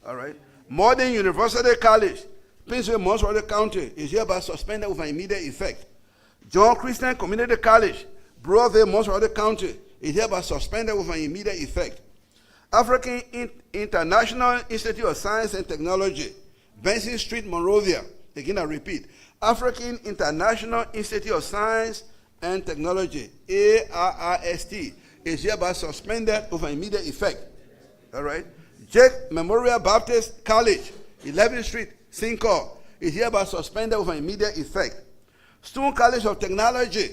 All right. Modern University College, Prince Montserrat County, is hereby suspended with an immediate effect. John Christian Community College, Broadville, Montserrat County, is hereby suspended with an immediate effect. African International Institute of Science and Technology, Benson Street, Monrovia. Again, I repeat. African International Institute of Science and Technology, ARIST, is hereby suspended with an immediate effect. All right. Jake Memorial Baptist College, 11th Street, Cinco, is hereby suspended with an immediate effect. Stone College of Technology,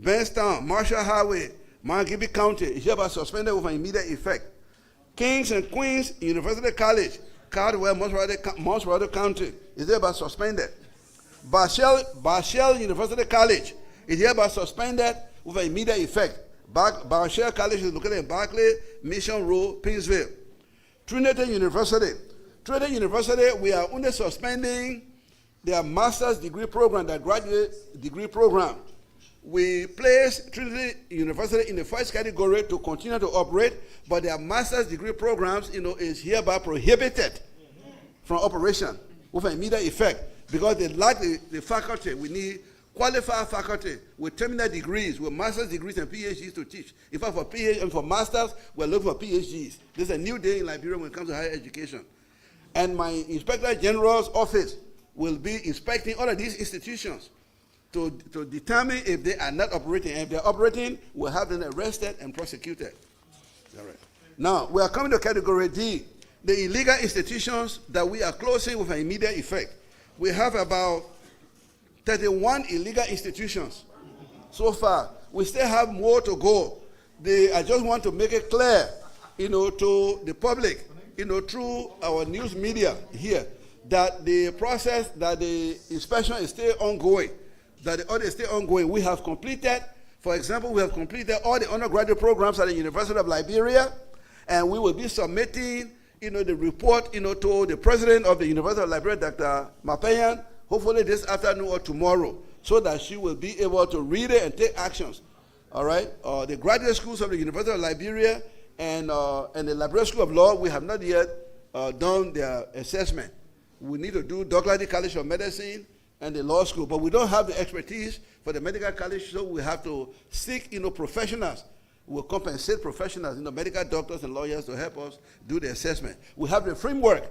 Benstown, Marshall Highway, Mount County is hereby suspended with an immediate effect. Kings and Queens University College, Caldwell, Mosrado County, is hereby suspended. Barshell University College is hereby suspended with an immediate effect. Barshell College is located in Barclay, Mission Road, Pittsville. Trinity University, we are only suspending their master's degree program, their graduate degree program. We place Trinity University in the first category to continue to operate, but their master's degree programs, is hereby prohibited from operation with an immediate effect because they lack the faculty. We need qualified faculty with terminal degrees, with master's degrees and PhDs to teach. In fact, for PhD and for masters, we're looking for PhDs. This is a new day in Liberia when it comes to higher education. And my Inspector General's office will be inspecting all of these institutions to determine if they are not operating. And if they're operating, we'll have them arrested and prosecuted. All right. Now, we are coming to category D, the illegal institutions that we are closing with an immediate effect. We have about 31 illegal institutions so far. We still have more to go. I just want to make it clear, to the public, through our news media here, that the process, that the inspection is still ongoing, that the audit is still ongoing. We have completed, for example, we have completed all the undergraduate programs at the University of Liberia, and we will be submitting, the report, to the president of the University of Liberia, Dr. Mapayan, hopefully this afternoon or tomorrow, so that she will be able to read it and take actions. All right? The graduate schools of the University of Liberia and the Liberia School of Law, we have not yet done their assessment. We need to do Douglas College of Medicine and the law school, but we don't have the expertise for the medical college, so we have to seek, professionals. We'll compensate professionals, medical doctors and lawyers to help us do the assessment. We have the framework,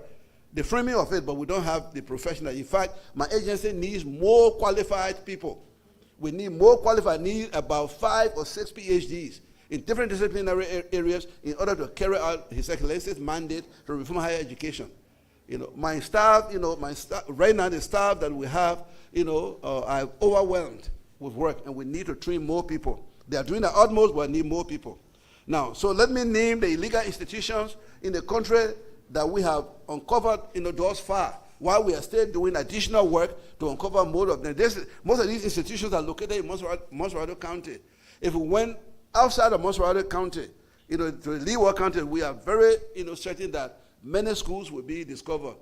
the framing of it, but we don't have the professionals. In fact, my agency needs more qualified people. We need more qualified, need about 5 or 6 PhDs in different disciplinary areas in order to carry out His Excellency's mandate to reform higher education. My staff, right now the staff that we have, are overwhelmed with work, and we need to train more people. They are doing their utmost, but we need more people. Now, so let me name the illegal institutions in the country that we have uncovered, thus far, while we are still doing additional work to uncover more of them. Most of these institutions are located in Mosrado County. If we went outside of Mosrado County, to Leeward County, we are very, certain that many schools will be discovered,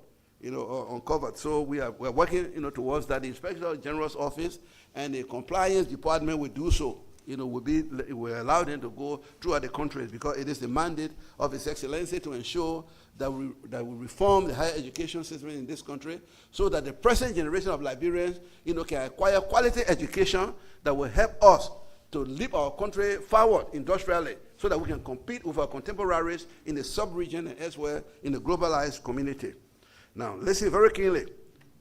or uncovered. So we're working, towards that. The Inspector General's office and the compliance department will do so. We're allowed them to go throughout the country because it is the mandate of His Excellency to ensure that we reform the higher education system in this country so that the present generation of Liberians, can acquire quality education that will help us to lead our country forward industrially so that we can compete with our contemporaries in the sub-region and elsewhere in the globalized community. Now, listen very keenly,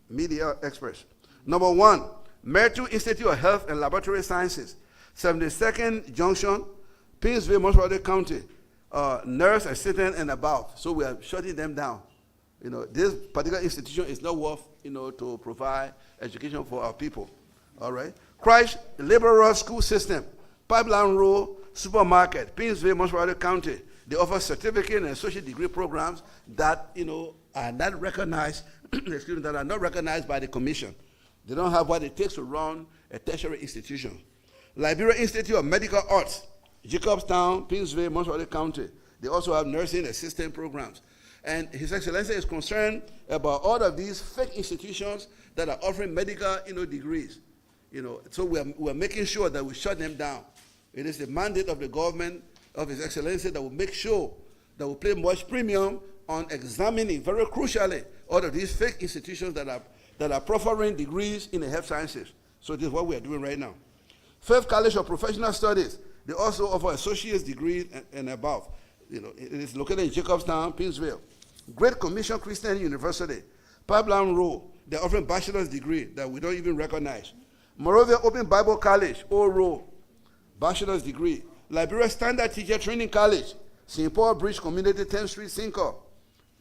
media experts. Number 1, Mertu Institute of Health and Laboratory Sciences, 72nd Junction, Pittsville, Mosrado County, nurse assistant and above. So we are shutting them down. This particular institution is not worth, to provide education for our people. All right. Christ Liberal School System, Pipeline Road Supermarket, Pittsville, Mosrado County. They offer certificate and associate degree programs that, are not recognized, excuse me, that are not recognized by the commission. They don't have what it takes to run a tertiary institution. Liberia Institute of Medical Arts, Jacobstown, Pittsville, Mosrado County. They also have nursing assistant programs. And His Excellency is concerned about all of these fake institutions that are offering medical, degrees. So we're making sure that we shut them down. It is the mandate of the government of His Excellency that will make sure that we play much premium on examining, very crucially, all of these fake institutions that are proffering degrees in the health sciences. So this is what we are doing right now. Faith College of Professional Studies, they also offer associate's degrees and above. It is located in Jacobstown, Pittsville. Great Commission Christian University, Pipeline Road, they're offering bachelor's degree that we don't even recognize. Moreover, Open Bible College, Old Road, bachelor's degree. Liberia Standard Teacher Training College, St. Paul Bridge Community, 10th Street, Cinco,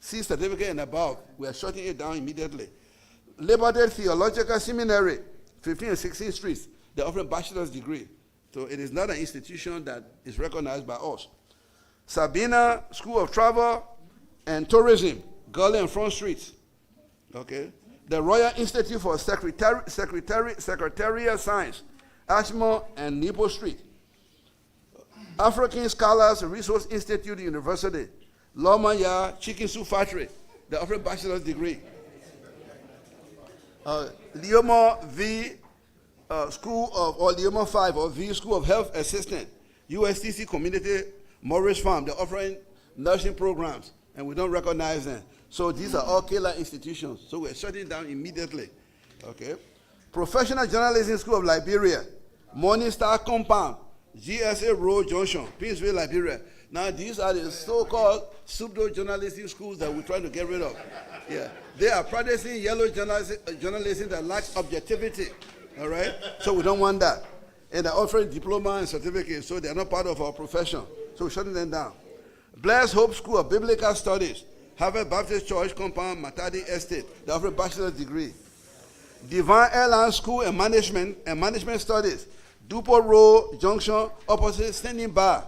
C certificate and above. We are shutting it down immediately. Labor Day Theological Seminary, 15th and 16th Streets, they're offering bachelor's degree. So it is not an institution that is recognized by us. Sabina School of Travel and Tourism, Gully and Front Streets. Okay. The Royal Institute for Secretarial Science, Ashmore and Nipo Street. African Scholars Resource Institute University, LAMA Ya Chicken Soup Factory. They offer a bachelor's degree. Leoma V School of, or Leoma 5 or V School of Health Assistant, USTC Community Morris Farm. They're offering nursing programs, and we don't recognize them. So these are all killer institutions. So we're shutting down immediately. Okay. Professional Journalism School of Liberia, Morning Star Compound, GSA Road Junction, Pinsville, Liberia. Now these are the so-called pseudo-journalistic schools that we're trying to get rid of. Yeah. They are practicing yellow journalism that lacks objectivity. All right? So we don't want that. And they're offering diploma and certificates, so they're not part of our profession. So we're shutting them down. Blessed Hope School of Biblical Studies, Harvard Baptist Church Compound, Matadi Estate. They offer a bachelor's degree. Divine Airline School and Management Studies, Dupont Road Junction, opposite Standing Bar.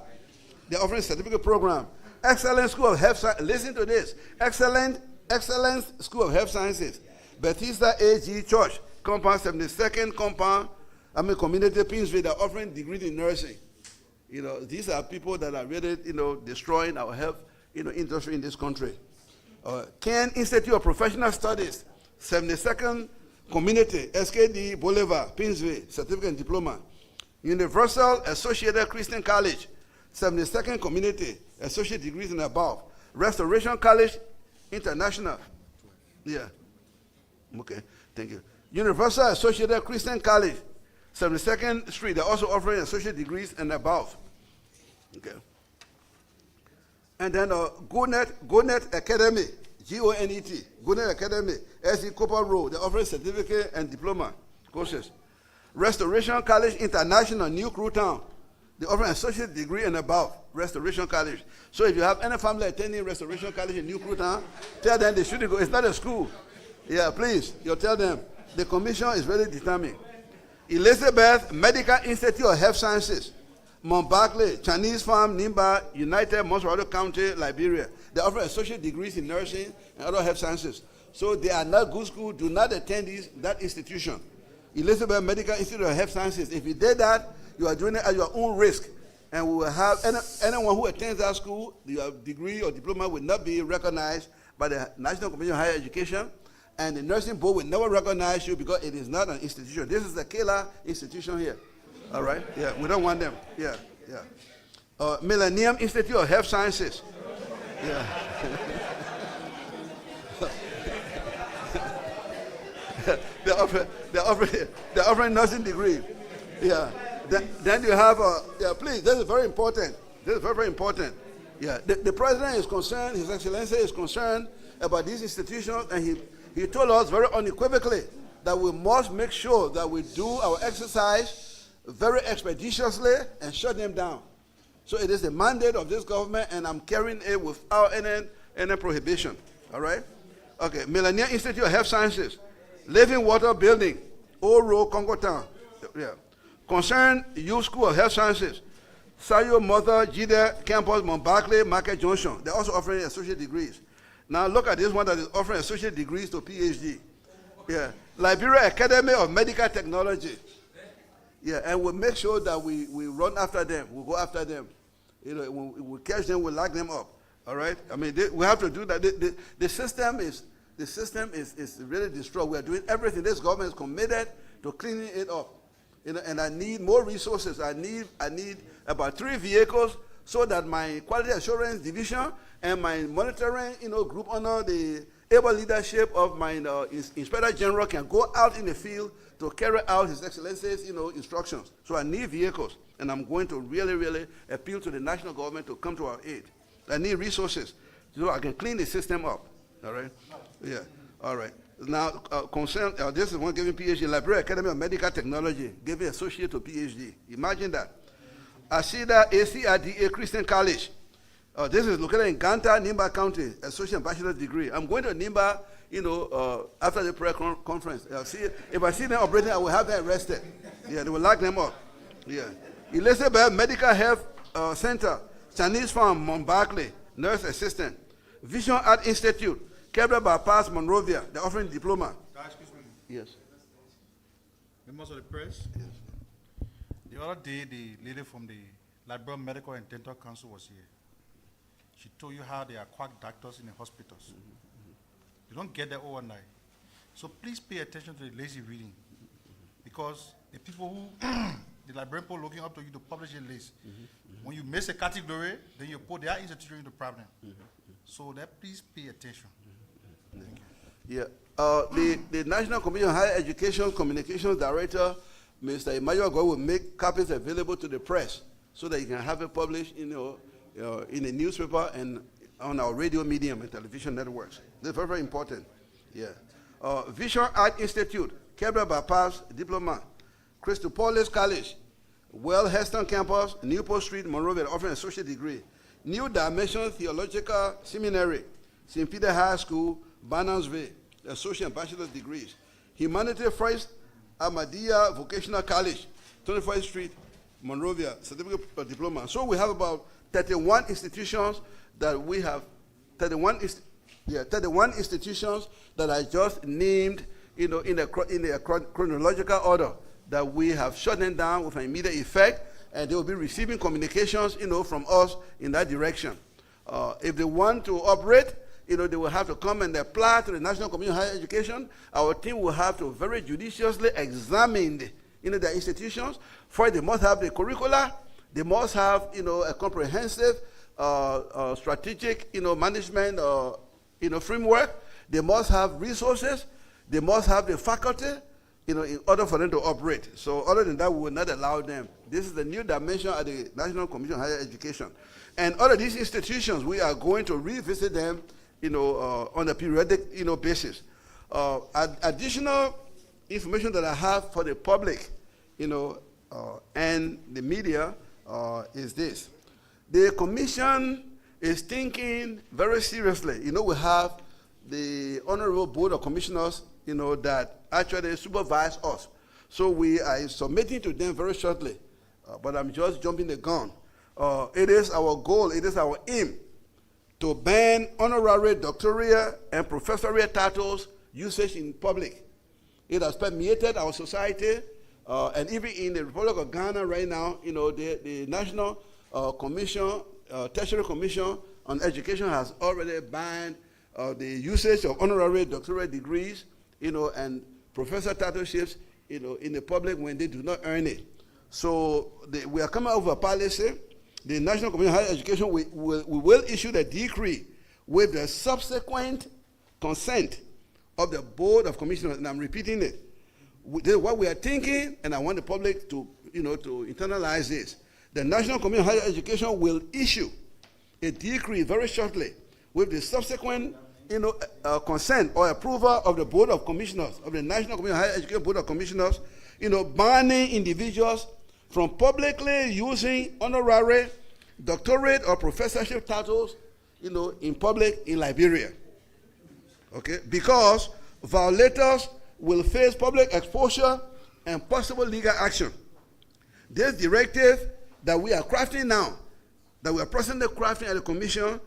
They're offering a certificate program. Excellent School of Health Sciences. Listen to this. Excellence School of Health Sciences. Bethesda AG Church, Compound 72nd Compound, Community Pinsville. They're offering degrees in nursing. You know, these are people that are really, destroying our health, industry in this country. Ken Institute of Professional Studies, 72nd Community, SKD Boulevard, Pinsville, certificate and diploma. Universal Associated Christian College, 72nd Community, associate degrees and above. Restoration College International. Yeah. Okay, thank you. Universal Associated Christian College, 72nd Street. They're also offering associate degrees and above. Okay. And then Gonet Academy, Gonet, Gonet Academy, SE Copper Road. They're offering certificate and diploma courses. Restoration College International, New Crew Town. They offer an associate degree and above, Restoration College. So if you have any family attending Restoration College in New Crew Town, tell them they shouldn't go. It's not a school. Yeah, please, you tell them. The commission is very determined. Elizabeth Medical Institute of Health Sciences, Mount Barclay, Chinese Farm, Nimba, United, Monserrado County, Liberia. They offer associate degrees in nursing and other health sciences. So they are not good school. Do not attend that institution. Elizabeth Medical Institute of Health Sciences. If you did that, you are doing it at your own risk. And we will have anyone who attends that school, your degree or diploma will not be recognized by the National Commission of Higher Education. And the nursing board will never recognize you because it is not an institution. This is the killer institution here. All right? Yeah, we don't want them. Yeah, yeah. Millennium Institute of Health Sciences. Yeah. They're offering nursing degree. Yeah. Then you have please, this is very important. This is very, very important. Yeah. The president is concerned, His Excellency is concerned about these institutions, and he told us very unequivocally that we must make sure that we do our exercise very expeditiously and shut them down. So it is the mandate of this government, and I'm carrying it without any prohibition. All right? Okay. Millennium Institute of Health Sciences, Living Water Building, Old Road, Congo Town. Yeah. Concern Youth School of Health Sciences, Sayo Mother Jide Campus, Mount Barclay, Market Junction. They're also offering associate degrees. Now look at this one that is offering associate degrees to PhD. Yeah. Liberia Academy of Medical Technology. Yeah, and we'll make sure that we run after them. We'll go after them. We'll catch them, we'll lock them up. All right? I mean, we have to do that. The system is really destroyed. We are doing everything. This government is committed to cleaning it up. And I need more resources. I need about 3 vehicles so that my quality assurance division and my monitoring group under the able leadership of my Inspector General can go out in the field to carry out His Excellency's instructions. So I need vehicles, and I'm going to really, really appeal to the national government to come to our aid. I need resources so I can clean the system up. All right? Yeah. All right. Now, this is one giving PhD, Liberia Academy of Medical Technology, giving associate to PhD. Imagine that. Asida ACRDA Christian College. This is located in Ganta, Nimba County, associate and bachelor's degree. I'm going to Nimba, after the prayer conference. If I see them operating, I will have them arrested. Yeah, they will lock them up. Yeah, Elizabeth Medical Health Center, Chinese Farm, Mount Barclay, nurse assistant. Vision Art Institute, Kebra Bypass, Monrovia, they're offering diploma. Excuse me. Yes. Members of the press. Yes. The other day, the lady from the Liberal Medical and Dental Council was here. She told you how there are quack doctors in the hospitals. You don't get there overnight. So please pay attention to the lazy reading. Because the people who, the librarian people looking up to you to publish a list. When you miss a category, then you put their institution into problem. So that please pay attention. Thank you. Yeah. The National Commission on Higher Education Communications Director, Mr. Emmanuel Goy, will make copies available to the press so that you can have it published, in a newspaper and on our radio medium and television networks. That's very, very important. Yeah. Vision Art Institute, Kebra Bypass, Diploma. Christopoulos College, Well Heston Campus, Newport Street, Monrovia, offering an associate degree. New Dimension Theological Seminary, St. Peter High School, Barnumsville, associate and bachelor's degrees. Humanity First Ahmadiyya Vocational College, 24th Street, Monrovia, certificate of diploma. So we have about 31 institutions that we have, 31 institutions that I just named, in a chronological order, that we have shut them down with an immediate effect, and they will be receiving communications, from us in that direction. If they want to operate, they will have to come and apply to the National Commission on Higher Education. Our team will have to very judiciously examine, their institutions. First, they must have the curricula. They must have, a comprehensive, strategic, management, framework. They must have resources. They must have the faculty, in order for them to operate. So other than that, we will not allow them. This is the new dimension at the National Commission on Higher Education. And all of these institutions, we are going to revisit them, on a periodic, basis. Additional information that I have for the public, and the media is this. The commission is thinking very seriously. We have the Honorable Board of Commissioners, that actually supervise us. So we are submitting to them very shortly, but I'm just jumping the gun. It is our goal, it is our aim to ban honorary, doctoral, and professorial titles usage in public. It has permeated our society, and even in the Republic of Ghana right now, the National Commission, Tertiary Commission on Education has already banned the usage of honorary, doctoral degrees, and professor titleships, in the public when they do not earn it. So we are coming up with a policy. The National Commission on Higher Education, we will issue the decree with the subsequent consent of the Board of Commissioners, and I'm repeating it. This is what we are thinking, and I want the public to, to internalize this. The National Commission on Higher Education will issue a decree very shortly with the subsequent consent or approval of the Board of Commissioners, of the National Commission on Higher Education Board of Commissioners, banning individuals from publicly using honorary, doctorate, or professorship titles, in public in Liberia. Okay? Because violators will face public exposure and possible legal action. This directive that we are crafting now, that we are presently crafting at the Commission,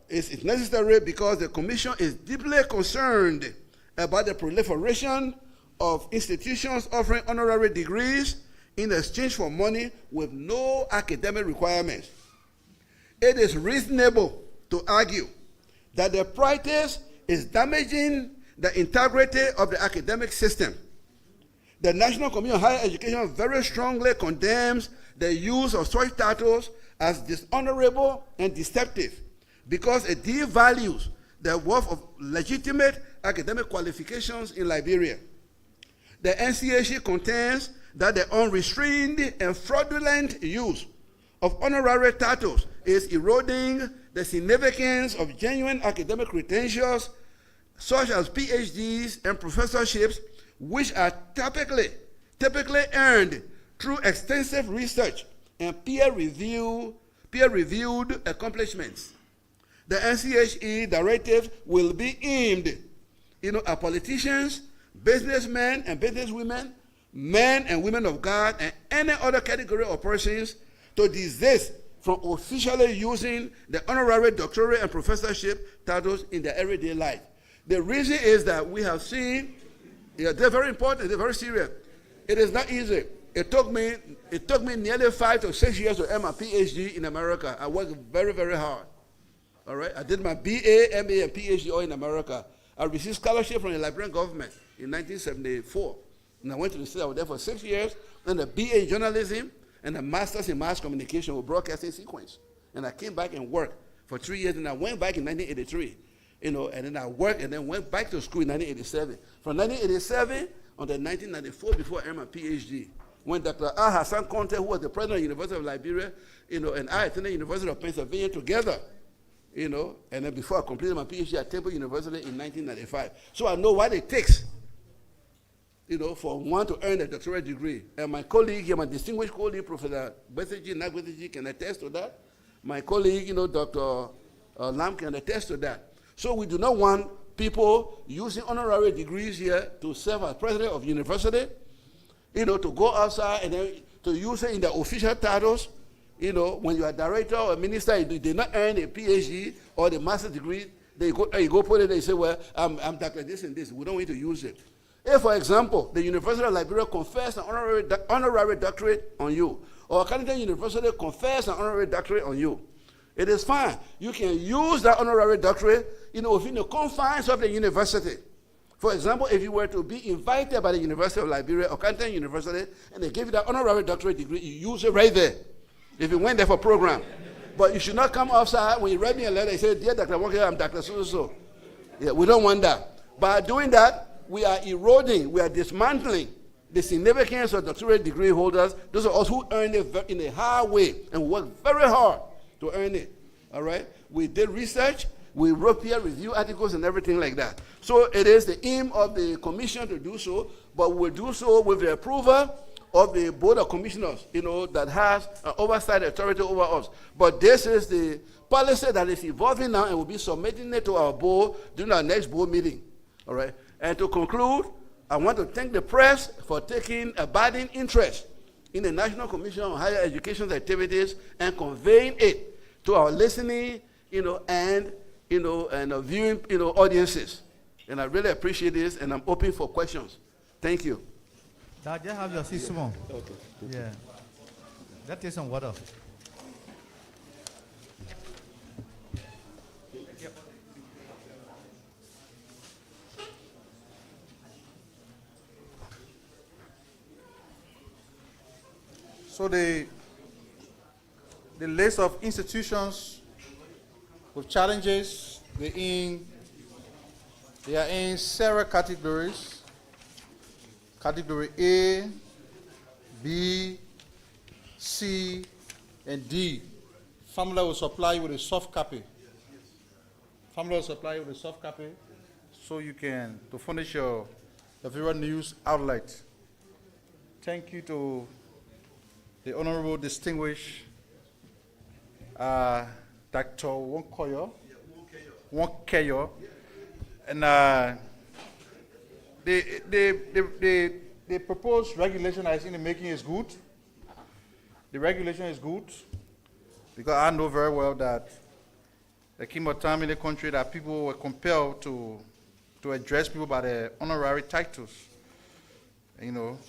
is necessary because the Commission is deeply concerned about the proliferation of institutions offering honorary degrees in exchange for money with no academic requirements. It is reasonable to argue that the practice is damaging the integrity of the academic system. The National Commission on Higher Education very strongly condemns the use of such titles as dishonorable and deceptive because it devalues the worth of legitimate academic qualifications in Liberia. The NCHE contends that the unrestrained and fraudulent use of honorary titles is eroding the significance of genuine academic credentials such as PhDs and professorships, which are typically earned through extensive research and peer-reviewed accomplishments. The NCHE directive will be aimed, at politicians, businessmen and businesswomen, men and women of God, and any other category of persons to desist from officially using the honorary doctorate and professorship titles in their everyday life. The reason is that we have seen, they're very important, they're very serious. It is not easy. It took me nearly 5 to 6 years to earn my PhD in America. I worked very, very hard. All right, I did my BA, MA, and PhD all in America. I received scholarship from the Liberian government in 1974. And I went to the States. I was there for 6 years. Then a BA in journalism and a master's in mass communication with broadcasting sequence. And I came back and worked for 3 years. And I went back in 1983. And then I worked and then went back to school in 1987. From 1987 until 1994, before I earned my PhD, when Dr. Al Hassan Conte, who was the president of the University of Liberia, and I attended the University of Pennsylvania together, and then before I completed my PhD at Temple University in 1995. So I know what it takes, for one to earn a doctorate degree. And my colleague here, my distinguished colleague, Professor Beseji Nagbeseji, can attest to that. My colleague, Dr. Lam can attest to that. So we do not want people using honorary degrees here to serve as president of university, to go outside and then to use it in their official titles. When you are director or minister, you did not earn a PhD or the master's degree, you go put it there and say, well, I'm Dr. This and this. We don't want to use it. If, for example, the University of Liberia confers an honorary doctorate on you, or Canadian University confers an honorary doctorate on you, it is fine. You can use that honorary doctorate, within the confines of the university. For example, if you were to be invited by the University of Liberia or Canadian University, and they give you that honorary doctorate degree, you use it right there. If you went there for program. But you should not come outside when you write me a letter and say, dear Dr. Wonkерyor, I'm Dr. So-so. Yeah, we don't want that. By doing that, we are eroding, we are dismantling the significance of doctorate degree holders. Those are us who earn it in a hard way and work very hard to earn it. All right? We did research, we wrote peer review articles and everything like that. So it is the aim of the commission to do so, but we'll do so with the approval of the Board of Commissioners, that has an oversight authority over us. But this is the policy that is evolving now, and we'll be submitting it to our board during our next board meeting. All right? And to conclude, I want to thank the press for taking abiding interest in the National Commission on Higher Education's activities and conveying it to our listening, and viewing, audiences. And I really appreciate this, and I'm open for questions. Thank you. Dad, just have your seat, Simon. Okay. Yeah. That takes some water. So the list of institutions with challenges, they are in several categories. Category A, B, C, and D. Family will supply you with a soft copy. Family will supply you with a soft copy so you can, to furnish your various news outlet. Thank you to the Honorable Distinguished Dr. Wonkерyor. Wonkерyor. And the proposed regulation that is in the making is good. The regulation is good because I know very well that there came a time in the country that people were compelled to address people by their honorary titles.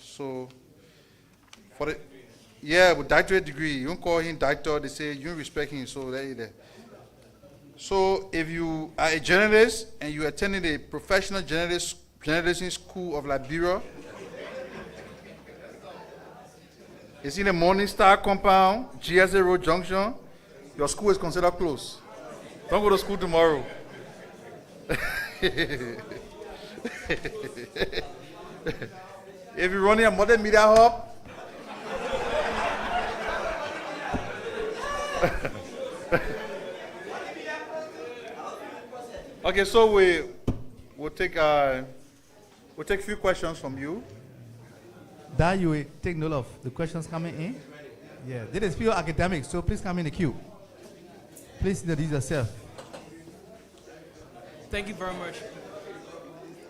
So for the with doctorate degree, you don't call him doctor, they say you don't respect him, so there. So if you are a journalist and you attended a professional journalism school of Liberia, it's in the Morning Star compound, GSA Road Junction, your school is considered closed. Don't go to school tomorrow. If you're running a modern media hub, okay, so we'll take a few questions from you. That you will take note of the questions coming in. Yeah, this is pure academics, so please come in the queue. Please introduce yourself. Thank you very much.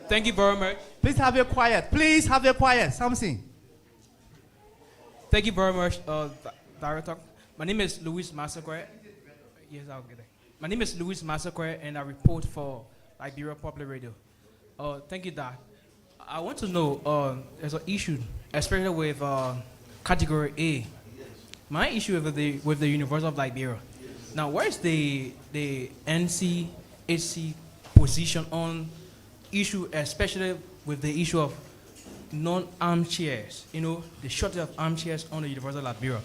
Thank you very much. Please have your quiet. Please have your quiet. Something. Thank you very much, Director. My name is Luis Massacre. Yes, I'll get it. My name is Luis Massacre, and I report for Liberia Public Radio. Thank you, Doc. I want to know, there's an issue, especially with Category A. My issue with the University of Liberia. Now, where is the NCHE position on issue, especially with the issue of non-armchairs? You know, the shortage of armchairs on the University of Liberia.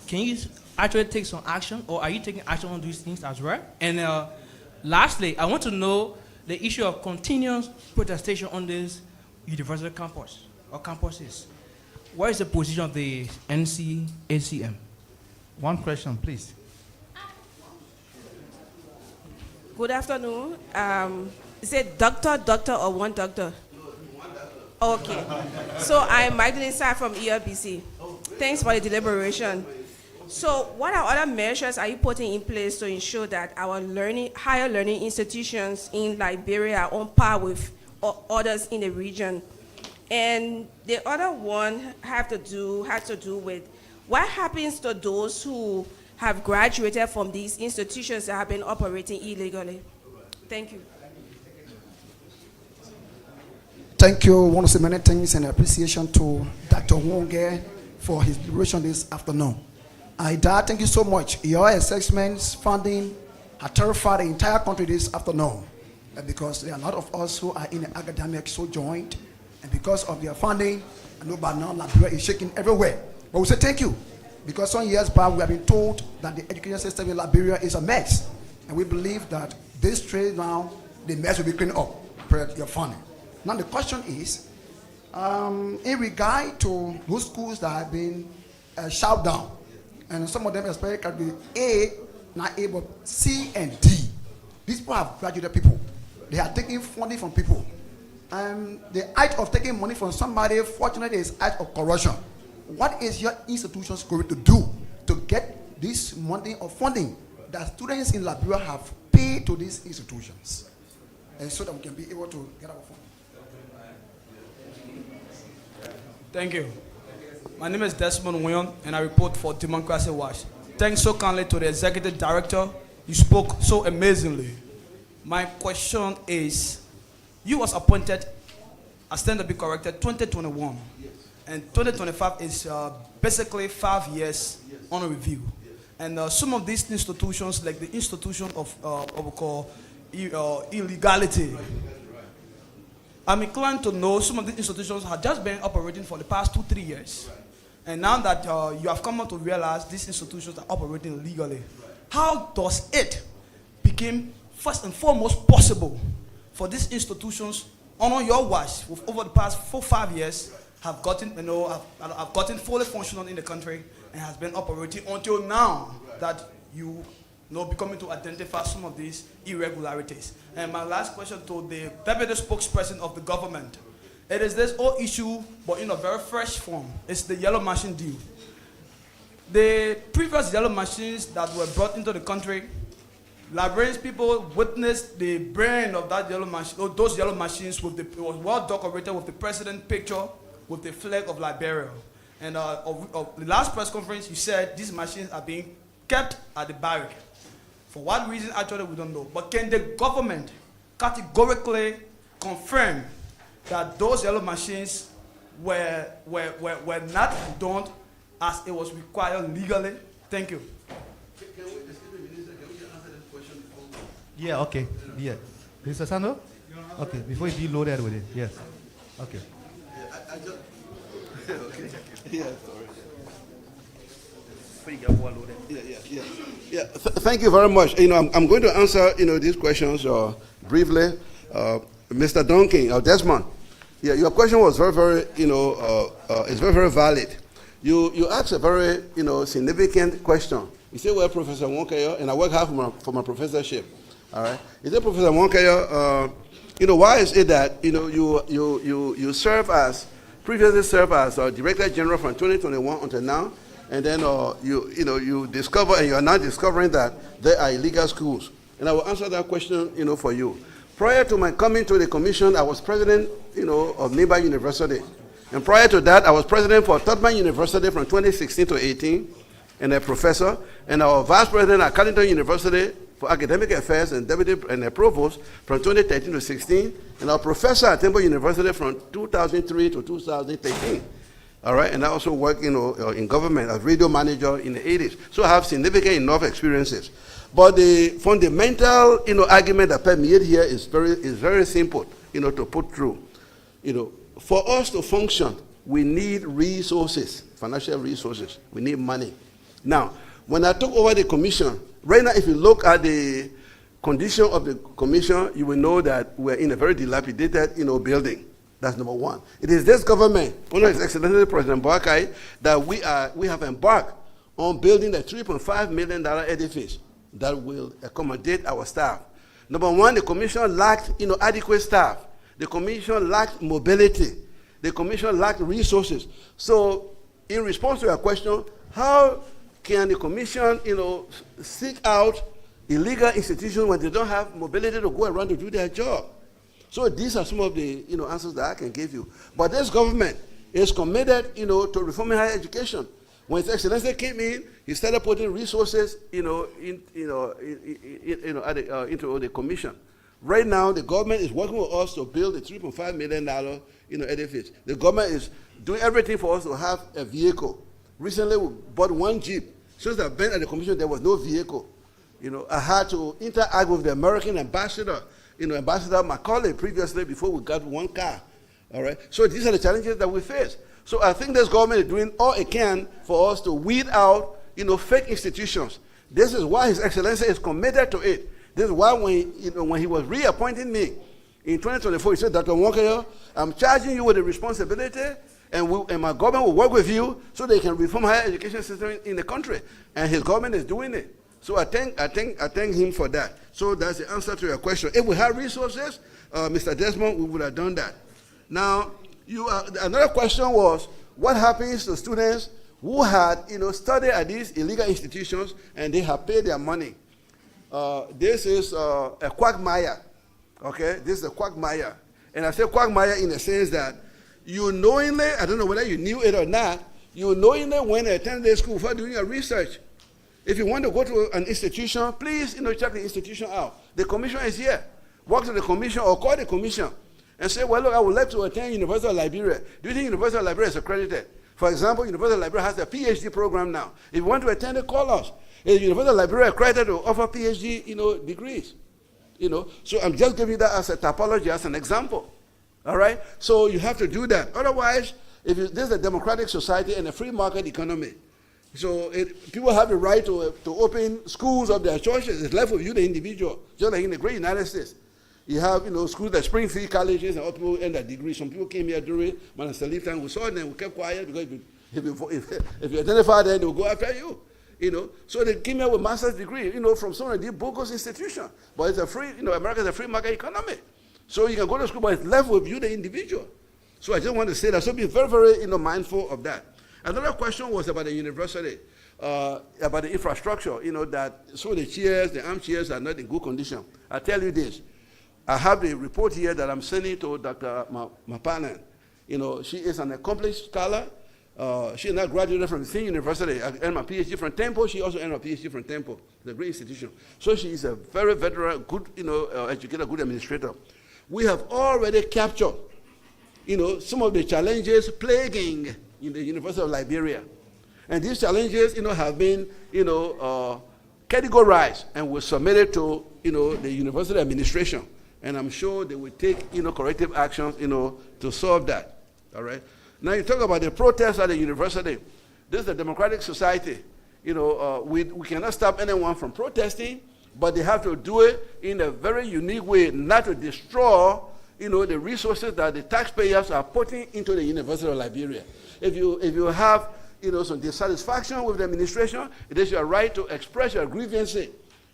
Can you actually take some action, or are you taking action on these things as well? And lastly, I want to know the issue of continuous protestation on this university campus or campuses. What is the position of the NCHCM? One question, please. Good afternoon. Is it doctor, or one doctor? Okay. So I'm Magdalene Sai from ELBC. Thanks for the deliberation. So what are other measures are you putting in place to ensure that our higher learning institutions in Liberia are on par with others in the region? And the other one has to do with what happens to those who have graduated from these institutions that have been operating illegally? Thank you. Thank you. I want to say many thanks and appreciation to Dr. Wonge for his duration this afternoon. Dad, thank you so much. Your assessments, funding, have terrified the entire country this afternoon, because there are a lot of us who are in the academic so joined, and because of their funding, I know by now Liberia is shaking everywhere. But we say thank you, because some years back we have been told that the education system in Liberia is a mess, and we believe that this trade now, the mess will be cleaned up for your funding. Now the question is, in regard to those schools that have been shut down, and some of them especially can be A, not A, but C and D. These people have graduated people. They are taking funding from people. The act of taking money from somebody, fortunately, is act of corruption. What is your institutions going to do to get this money or funding that students in Liberia have paid to these institutions, and so that we can be able to get our funding? Thank you. My name is Desmond Nguyen, and I report for Democracy Watch. Thanks so kindly to the Executive Director. You spoke so amazingly. My question is, you was appointed, I stand to be corrected, 2021. And 2025 is basically 5 years on a review. And some of these institutions, like the institution of what we call illegality, I'm inclined to know some of these institutions have just been operating for the past 2-3 years. And now that you have come to realize these institutions are operating illegally, how does it become first and foremost possible for these institutions on your watch over the past 4-5 years have gotten, have gotten fully functional in the country and has been operating until now that you becoming to identify some of these irregularities? And my last question to the deputy spokesperson of the government. It is this whole issue, but in a very fresh form. It's the yellow machine deal. The previous yellow machines that were brought into the country, Liberians people witnessed the brain of that yellow machine, or those yellow machines with it was well decorated with the president picture, with the flag of Liberia. And of the last press conference, you said these machines are being kept at the barrack. For what reason, actually, we don't know. But can the government categorically confirm that those yellow machines were not done as it was required legally? Thank you. Can we just answer this question before? Yeah, okay. Yeah. Mr. Sando? Okay, before you be loaded with it. Yes. Okay. Yeah, I just... okay. Yeah, sorry. Yeah. Thank you very much. I'm going to answer, these questions briefly. Mr. Duncan, Desmond, yeah, your question was very, very, it's very, very valid. You asked a very, significant question. You say, well, Professor Wonkeryor, and I work hard for my professorship. All right. You say, Professor Wonkeryor, why is it that, you previously served as Director General from 2021 until now, and then you discover, and you are now discovering that there are illegal schools? And I will answer that question, for you. Prior to my coming to the commission, I was president, of nearby university. And prior to that, I was president for Tubman University from 2016 to 18, and a professor. And I was vice president at Carleton University for academic affairs and deputy and a provost from 2013 to 16, and I was professor at Temple University from 2003 to 2013. All right, and I also worked, in government as radio manager in the 80s. So I have significant enough experiences. But the fundamental, argument that permeates here is very simple, to put through. For us to function, we need resources, financial resources. We need money. Now, when I took over the commission, right now, if you look at the condition of the commission, you will know that we're in a very dilapidated, building. That's number one. It is this government, under His Excellency President Boakai, that we have embarked on building a $3.5 million edifice that will accommodate our staff. Number one, the commission lacked, adequate staff. The commission lacked mobility. The commission lacked resources. So, in response to your question, how can the commission, seek out illegal institutions when they don't have mobility to go around to do their job? So these are some of the, answers that I can give you. But this government is committed, to reforming higher education. When His Excellency came in, he started putting resources, into the commission. Right now, the government is working with us to build a $3.5 million, edifice. The government is doing everything for us to have a vehicle. Recently, we bought one Jeep. Since I've been at the commission, there was no vehicle. I had to interact with the American ambassador, Ambassador Macaulay previously before we got one car. All right. So these are the challenges that we face. So I think this government is doing all it can for us to weed out, fake institutions. This is why His Excellency is committed to it. This is why when he was reappointing me in 2024, he said, Dr. Wonkeryor, I'm charging you with the responsibility, and my government will work with you so they can reform higher education system in the country. And his government is doing it. So I thank him for that. So that's the answer to your question. If we had resources, Mr. Desmond, we would have done that. Now, another question was, what happens to students who had, studied at these illegal institutions and they have paid their money? This is a quagmire. Okay, this is a quagmire, and I say quagmire in the sense that you knowingly, I don't know whether you knew it or not, you knowingly went and attended school for doing your research. If you want to go to an institution, please, check the institution out. The commission is here. Walk to the commission or call the commission and say, well, look, I would like to attend University of Liberia. Do you think University of Liberia is accredited? For example, University of Liberia has a PhD program now. If you want to attend it, call us. Is University of Liberia accredited to offer PhD, degrees? So I'm just giving you that as a typology, as an example. All right? So you have to do that. Otherwise, this is a democratic society and a free market economy. So people have the right to open schools of their choices. It's left with you, the individual. Just like in the great United States. You have, schools like Springfield colleges and all people end their degrees. Some people came here during Minister lifetime. We saw them, we kept quiet because if you identify them, they will go after you. So they came here with master's degree, from some of the bogus institutions. But it's a free, America is a free market economy. So you can go to school, but it's left with you, the individual. So I just want to say that. So be very, very, mindful of that. Another question was about the university, about the infrastructure, that some of the chairs, the armchairs are not in good condition. I tell you this. I have the report here that I'm sending to Dr. Mapanan. She is an accomplished scholar. She is not graduated from the same university. I earned my PhD from Temple. She also earned her PhD from Temple, the great institution. So she is a very veteran, good, educator, good administrator. We have already captured, some of the challenges plaguing in the University of Liberia. And these challenges, have been, categorized and were submitted to, the university administration. And I'm sure they will take, corrective actions, to solve that. All right? Now you talk about the protests at the university. This is a democratic society. We cannot stop anyone from protesting, but they have to do it in a very unique way, not to destroy, the resources that the taxpayers are putting into the University of Liberia. If you have, some dissatisfaction with the administration, it is your right to express your grievances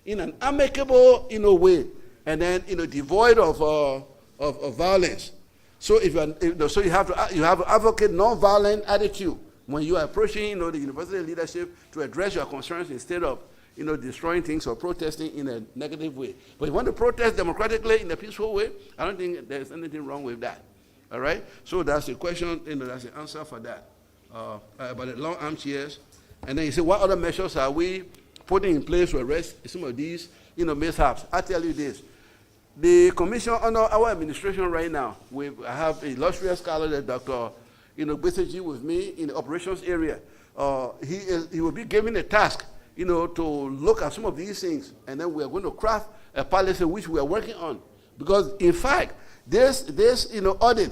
in an amicable, way, and then, devoid of violence. So so you have to advocate non-violent attitude when you are approaching, the university leadership to address your concerns instead of, destroying things or protesting in a negative way. But if you want to protest democratically in a peaceful way, I don't think there's anything wrong with that. All right? So that's the question, that's the answer for that. About the long arm chairs. And then you say, what other measures are we putting in place to arrest some of these, mishaps? I tell you this. The commission under our administration right now, I have a illustrious scholar, Dr. Beseji with me in the operations area. He will be given a task, to look at some of these things, and then we are going to craft a policy which we are working on. Because in fact, this audit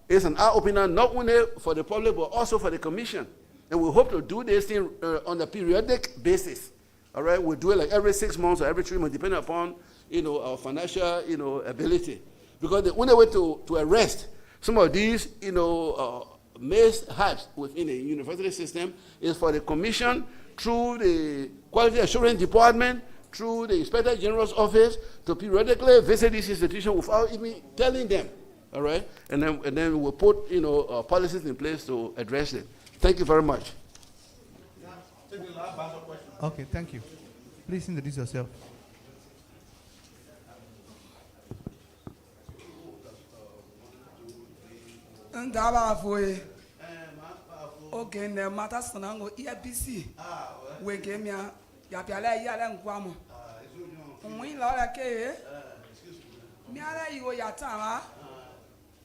is an eye-opener not only for the public but also for the commission. And we hope to do this thing on a periodic basis. All right, we'll do it like every 6 months or every 3 months, depending upon our financial ability. Because the only way to arrest some of these mishaps within the university system is for the commission, through the quality assurance department, through the inspector general's office, to periodically visit these institutions without even telling them. All right, and then we'll put policies in place to address it. Thank you very much. Okay, thank you. Please introduce yourself. Ndaba foi. Okay, ne mata sanango EBC. We game ya piala ya la nkwamo. Onwi la la ke. Mi ala yo ya tan la.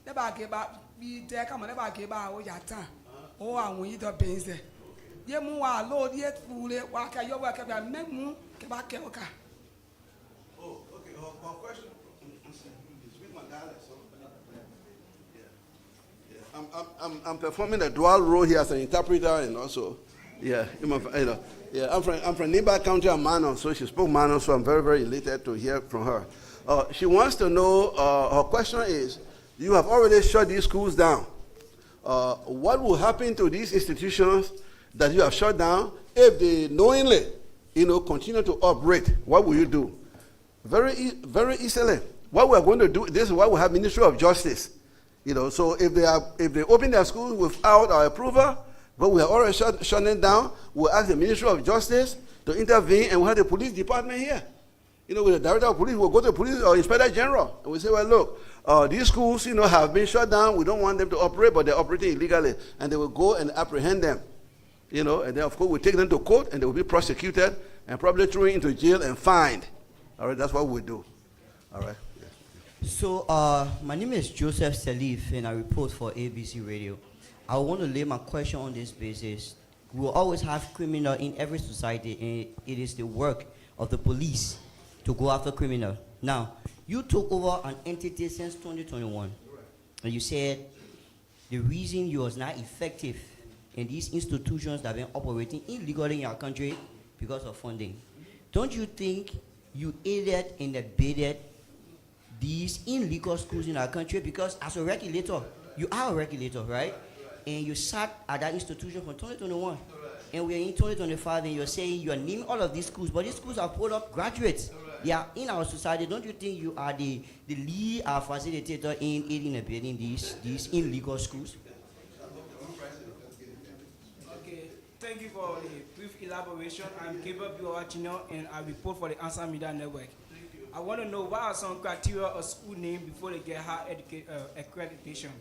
Le ba ke ba bi de ka mo le ba ke ba o ya tan. O awon yi do benze. Ye mu wa lo ye fule wa ka yo wa ka ba memu ke ba ke o ka. Oh, okay. Her question. Speak my dialect, so. Yeah. I'm performing a dual role here as an interpreter and also, I'm from nearby county of Mano, so she spoke Mano, so I'm very, very elated to hear from her. She wants to know, her question is, you have already shut these schools down. What will happen to these institutions that you have shut down if they knowingly, continue to operate? What will you do? Very, very easily. What we are going to do, this is why we have Ministry of Justice. So if they open their schools without our approval, but we are already shutting it down, we'll ask the Ministry of Justice to intervene, and we'll have the police department here. With the director of police, we'll go to the police or inspector general, and we say, well, look, these schools, have been shut down. We don't want them to operate, but they're operating illegally, and they will go and apprehend them. And then, of course, we'll take them to court, and they will be prosecuted and probably thrown into jail and fined. All right, that's what we do. All right. So, my name is Joseph Salif, and I report for ABC Radio. I want to lay my question on this basis. We will always have criminal in every society, and it is the work of the police to go after criminal. Now, you took over an entity since 2021, and you said the reason you was not effective in these institutions that have been operating illegally in our country because of funding. Don't you think you aided and abetted these illegal schools in our country? Because as a regulator, you are a regulator, right? And you sat at that institution from 2021. And we're in 2025, and you're saying you're naming all of these schools, but these schools are full of graduates. They are in our society. Don't you think you are the lead facilitator in aiding and abetting these illegal schools? Okay, thank you for the brief elaboration. I'm Gabriel Biowachino, and I report for the Answer Media Network. I want to know what are some criteria of school name before they get higher accreditation?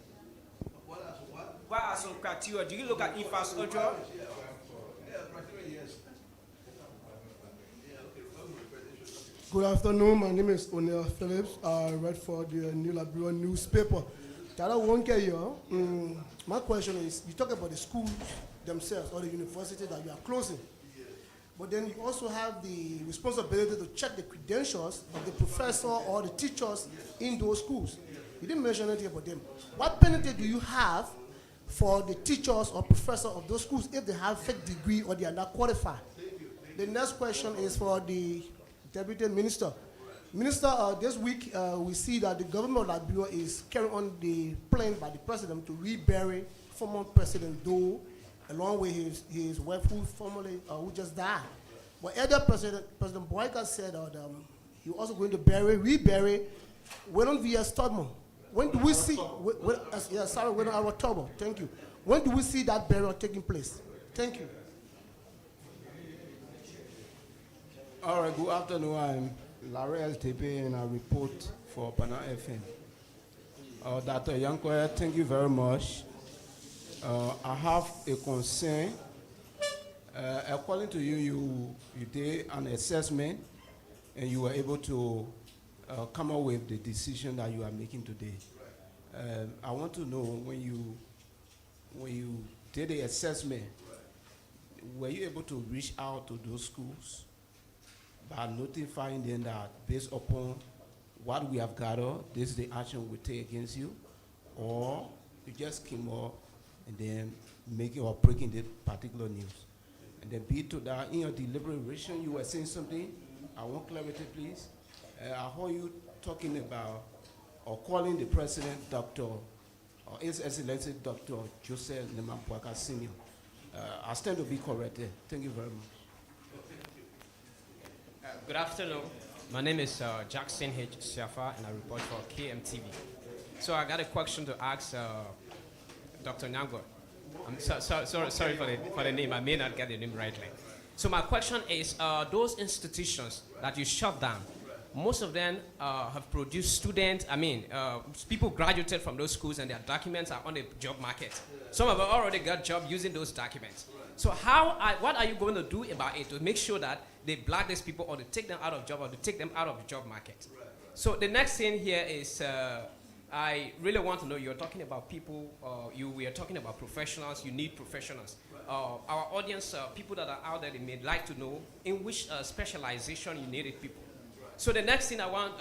What are some criteria? Do you look at infrastructure? Good afternoon. My name is O'Neill Phillips. I write for the New Liberian newspaper. Tara WONKERYOR, my question is, you talk about the schools themselves or the university that you are closing. But then you also have the responsibility to check the credentials of the professor or the teachers in those schools. You didn't mention anything about them. What penalty do you have for the teachers or professors of those schools if they have fake degree or they are not qualified? The next question is for the Deputy Minister. Minister, this week we see that the government of Liberia is carrying on the plan by the president to rebury former President Doe, along with his wife who just died. But earlier President Boyka said that he was also going to rebury William V.S. Tubman. When do we see, our Tubman, thank you. When do we see that burial taking place? Thank you. All right, good afternoon. I'm Larry LTP, and I report for Pana FM. Dr. Yankoya, thank you very much. I have a concern. According to you, you did an assessment and you were able to come up with the decision that you are making today. I want to know when you did the assessment, were you able to reach out to those schools by notifying them that based upon what we have gathered, this is the action we take against you, or you just came up and then making or breaking the particular news? And then be to that, in your deliberation, you were saying something. I want clarity, please. I heard you talking about or calling the president Dr. or His Excellency Dr. Joseph Nemampuaka Sr. I stand to be corrected. Thank you very much. Good afternoon. My name is Jackson H. Siafa, and I report for KMTV. So I got a question to ask Dr. Nyangwa. I'm sorry for the name. I may not get the name rightly. So my question is, those institutions that you shut down, most of them have produced students, people graduated from those schools and their documents are on the job market. Some have already got jobs using those documents. So what are you going to do about it to make sure that they black these people or to take them out of job or to take them out of the job market? So the next thing here is, I really want to know, you're talking about people, we are talking about professionals, you need professionals. Our audience, people that are out there, they may like to know in which specialization you needed people. So the next thing I want,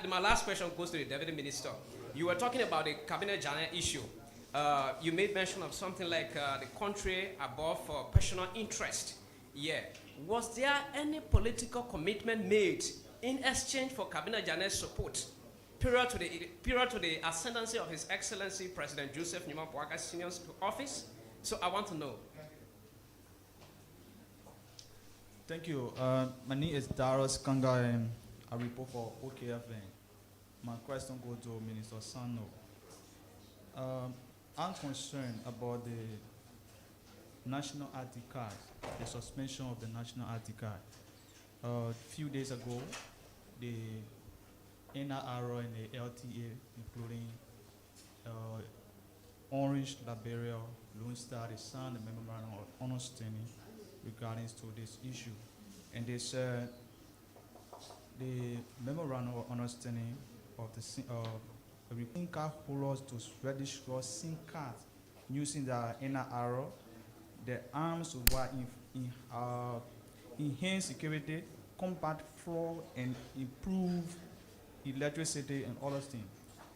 my last question goes to the Deputy Minister. You were talking about the Cabinet General issue. You made mention of something like the country above personal interest. Yeah. Was there any political commitment made in exchange for Cabinet General's support prior to the ascendancy of His Excellency President Joseph Nemampuaka Sr.'s office? So I want to know. Thank you. My name is Darius Kanga, and I report for OKFN. My question goes to Minister Sando. I'm concerned about the national ID card, the suspension of the national ID card. A few days ago, the NRO and the LTA, including Orange, Liberia, Lone Star, they signed a memorandum of understanding regarding to this issue. And they said the memorandum of understanding of the SIM card holders to register SIM cards using the NRO, the arms will enhance security, combat fraud, and improve electricity and other things.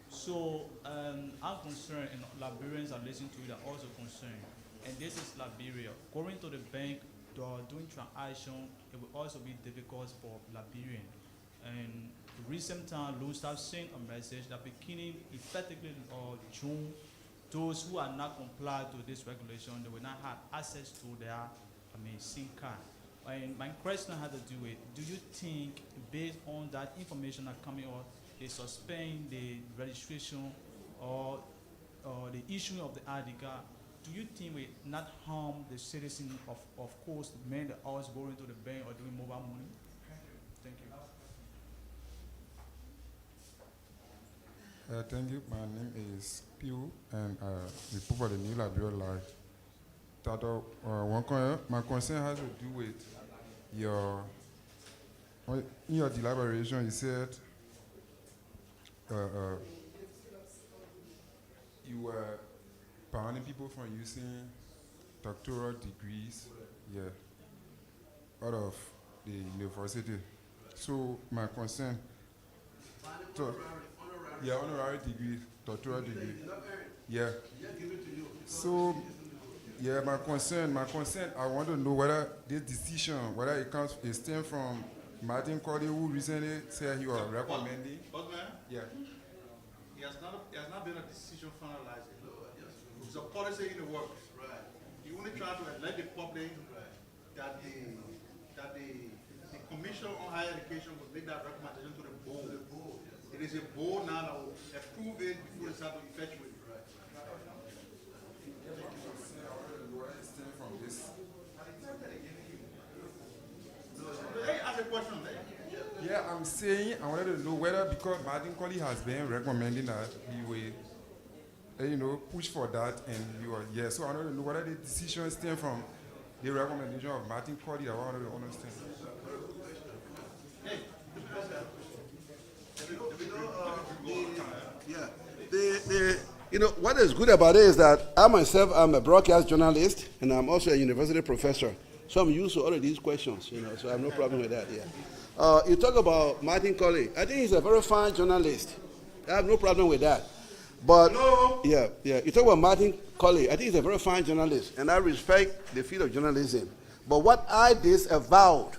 So I'm concerned, and Liberians are listening to it are also concerned. And this is Liberia. Going to the bank, doing transaction, it will also be difficult for Liberian. And the recent time, Lone Star sent a message that beginning effectively in June, those who are not compliant to this regulation, they will not have access to their SIM card. And my question had to do with, do you think, based on that information that coming out, they suspend the registration or the issuing of the ID card? Do you think we not harm the citizen of course, the men that always going to the bank or doing mobile money? Thank you. Thank you. My name is Piu, and I report for the New Liberia Live. Dr. Wankoya, my concern has to do with in your deliberation, you said you were banning people from using doctoral degrees, out of the university. So my concern, honorary degree, doctoral degree. Yeah. So, my concern, I want to know whether this decision, whether it stems from Martin Colley, who recently said he was recommending. Yeah. It has not been a decision finalized. It's a policy in the works. Right. You only try to let the public that the Commission on Higher Education will make that recommendation to the board. It is a board now that will approve it before it's out to effectuate. Right. From this. Hey, ask a question. Yeah, I'm saying I wanted to know whether, because Martin Colley has been recommending that he will push for that, and you are, yeah. So I want to know whether the decision stem from the recommendation of Martin Cody. I want to understand. What is good about it is that I myself am a broadcast journalist, and I'm also a university professor. So I'm used to all of these questions, so I have no problem with that, yeah. You talk about Martin Colley. I think he's a very fine journalist. I have no problem with that. But, yeah, you talk about Martin Colley. I think he's a very fine journalist, and I respect the field of journalism. But what I disavowed,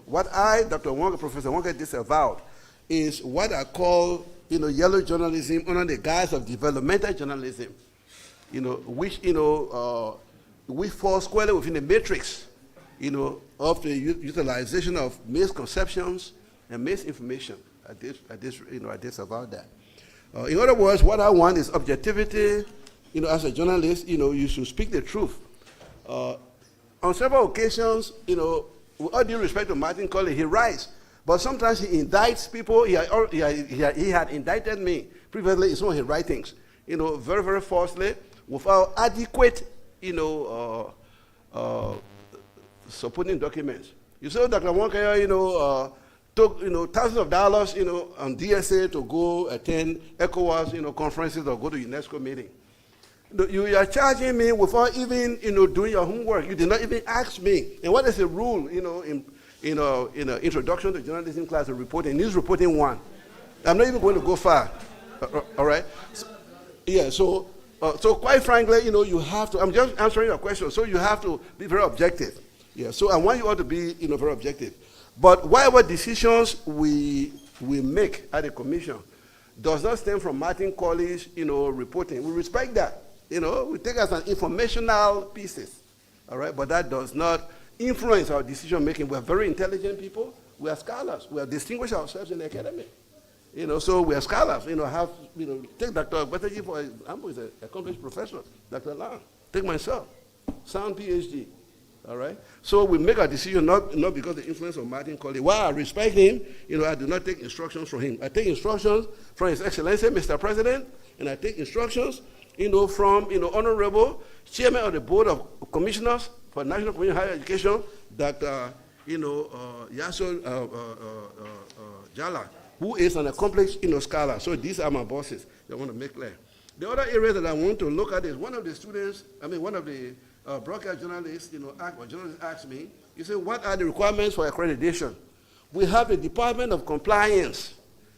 what I, Dr. Wonker, Professor Wonker, disavowed is what I call, yellow journalism under the guise of developmental journalism, which, we fall squarely within the matrix, of the utilization of misconceptions and misinformation. I disavow that. In other words, what I want is objectivity. As a journalist, you should speak the truth. On several occasions, with all due respect to Martin Colley, he writes, but sometimes he indicts people. He had indicted me previously in some of his writings, very, very falsely, without adequate, supporting documents. You saw Dr. Wonker, took, thousands of dollars, on DSA to go attend ECOWAS, conferences or go to UNESCO meeting. You are charging me without even, doing your homework. You did not even ask me. And what is the rule, in introduction to journalism class of reporting, news reporting 1. I'm not even going to go far. All right? So, so quite frankly, you have to, I'm just answering your question, so you have to be very objective. Yeah, so I want you all to be, very objective. But whatever decisions we make at the commission does not stem from Martin Colley's, reporting. We respect that. We take it as an informational pieces, all right? But that does not influence our decision making. We are very intelligent people. We are scholars. We have distinguished ourselves in the academy. So we are scholars. Take Dr. Betaji for example, he's an accomplished professor. Dr. Lam, take myself, sound PhD. All right? So we make our decision not because of the influence of Martin Colley. While I respect him, I do not take instructions from him. I take instructions from His Excellency, Mr. President, and I take instructions, from, Honorable Chairman of the Board of Commissioners for National Community Higher Education, Dr. Yaso Jala, who is an accomplished, scholar. So these are my bosses that I want to make clear. The other area that I want to look at is one of the students, one of the broadcast journalists, journalist asked me, he said, what are the requirements for accreditation? We have the Department of Compliance,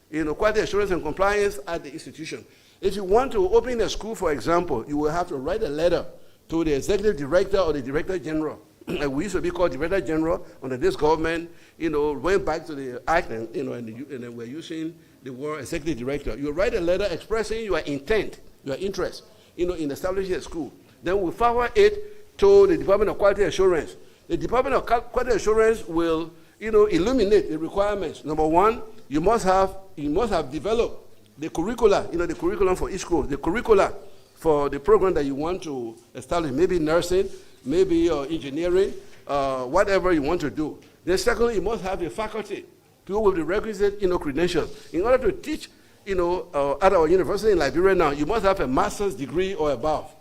quality assurance and compliance at the institution. If you want to open a school, for example, you will have to write a letter to the executive director or the director general. We used to be called director general under this government, went back to the act and, and we're using the word executive director. You write a letter expressing your intent, your interest, in establishing a school. Then we forward it to the Department of Quality Assurance. The Department of Quality Assurance will, illuminate the requirements. Number one, you must have developed the curricula, the curriculum for each school, the curricula for the program that you want to establish, maybe nursing, maybe engineering, whatever you want to do. Then secondly, you must have the faculty, people with the requisite, credentials. In order to teach, at our university in Liberia now, you must have a master's degree or above.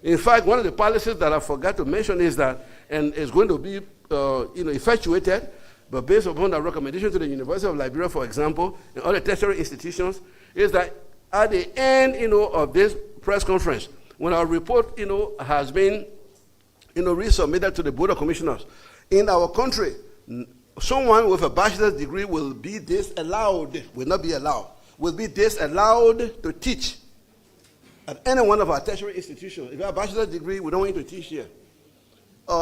In fact, one of the policies that I forgot to mention is that, and it's going to be, effectuated, but based upon the recommendation to the University of Liberia, for example, and other tertiary institutions, is that at the end, of this press conference, when our report, has been, resubmitted to the Board of Commissioners, in our country, someone with a bachelor's degree will be disallowed, will not be allowed, will be disallowed to teach at any one of our tertiary institutions. If you have a bachelor's degree, we don't want you to teach here.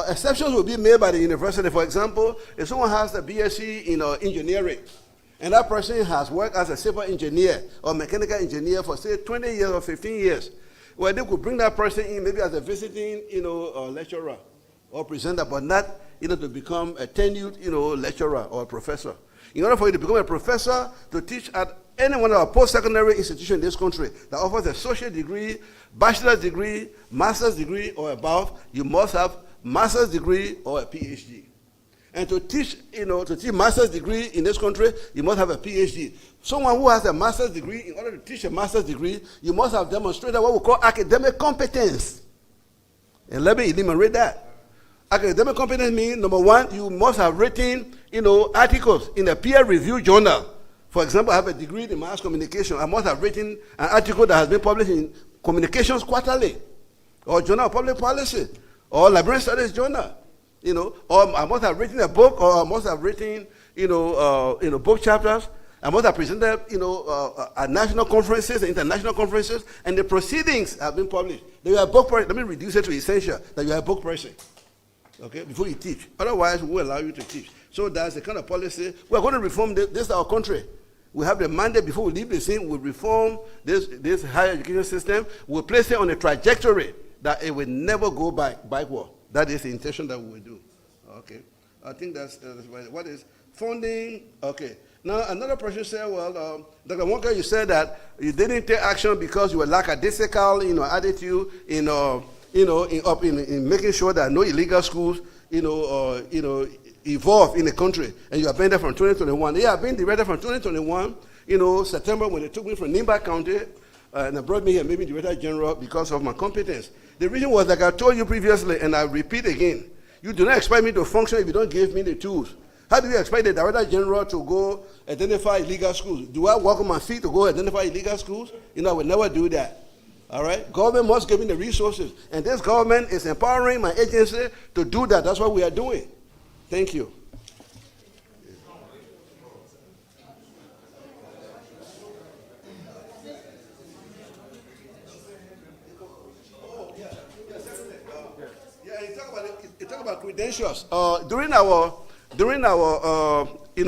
Exceptions will be made by the university. For example, if someone has a BSc in engineering, and that person has worked as a civil engineer or mechanical engineer for, say, 20 years or 15 years, well, they could bring that person in maybe as a visiting, lecturer or presenter, but not, to become a tenured, lecturer or a professor. In order for you to become a professor, to teach at any one of our post-secondary institutions in this country that offers a associate degree, bachelor's degree, master's degree, or above, you must have master's degree or a PhD. And to teach, master's degree in this country, you must have a PhD. Someone who has a master's degree, in order to teach a master's degree, you must have demonstrated what we call academic competence. And let me enumerate that. Academic competence means, number one, you must have written, articles in a peer-reviewed journal. For example, I have a degree in mass communication. I must have written an article that has been published in Communications Quarterly, or Journal of Public Policy, or Librarian Studies Journal. Or I must have written a book, or I must have written, book chapters. I must have presented, at national conferences, international conferences, and the proceedings have been published. That you are a book person. Let me reduce it to essential, that you are a book person, okay, before you teach. Otherwise, we will allow you to teach. So that's the kind of policy. We're going to reform this our country. We have the mandate before we leave the scene. We'll reform this higher education system. We'll place it on a trajectory that it will never go backward. That is the intention that we will do. Okay. I think that's what is funding. Okay. Now, another person said, well, Dr. Wonker, you said that you didn't take action because you were lackadaisical, attitude in making sure that no illegal schools, evolve in the country, and you have been there from 2021. Yeah, I've been director from 2021, September, when they took me from Nimba County, and they brought me here, made me Director General because of my competence. The reason was, like I told you previously, and I repeat again, you do not expect me to function if you don't give me the tools. How do you expect the Director General to go identify illegal schools? Do I walk on my feet to go identify illegal schools? I would never do that. All right? Government must give me the resources, and this government is empowering my agency to do that. That's what we are doing. Thank you. You talk about credentials. During our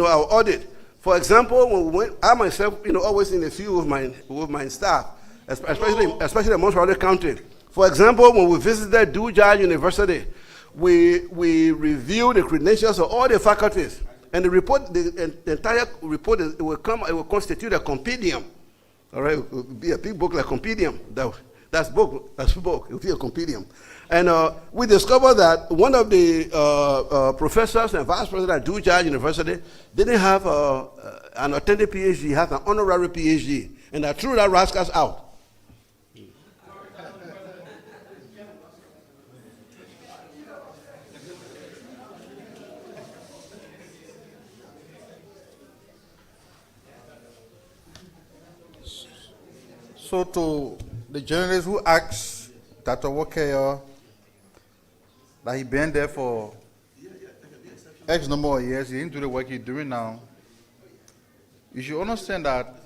our audit, for example, when we went, I myself, always in the field with my staff, especially amongst other counties. For example, when we visited Duja University, we reviewed the credentials of all the faculties, and the entire report it will constitute a compendium. All right, it will be a big book like compendium. That's book. It will be a compendium. And we discovered that one of the professors and vice president at Duja University didn't have an authentic PhD. He had an honorary PhD, and I threw that rascals out. So to the journalist who asked Dr. Wonkeryor that he been there for X number of years, he didn't do the work he's doing now, you should understand that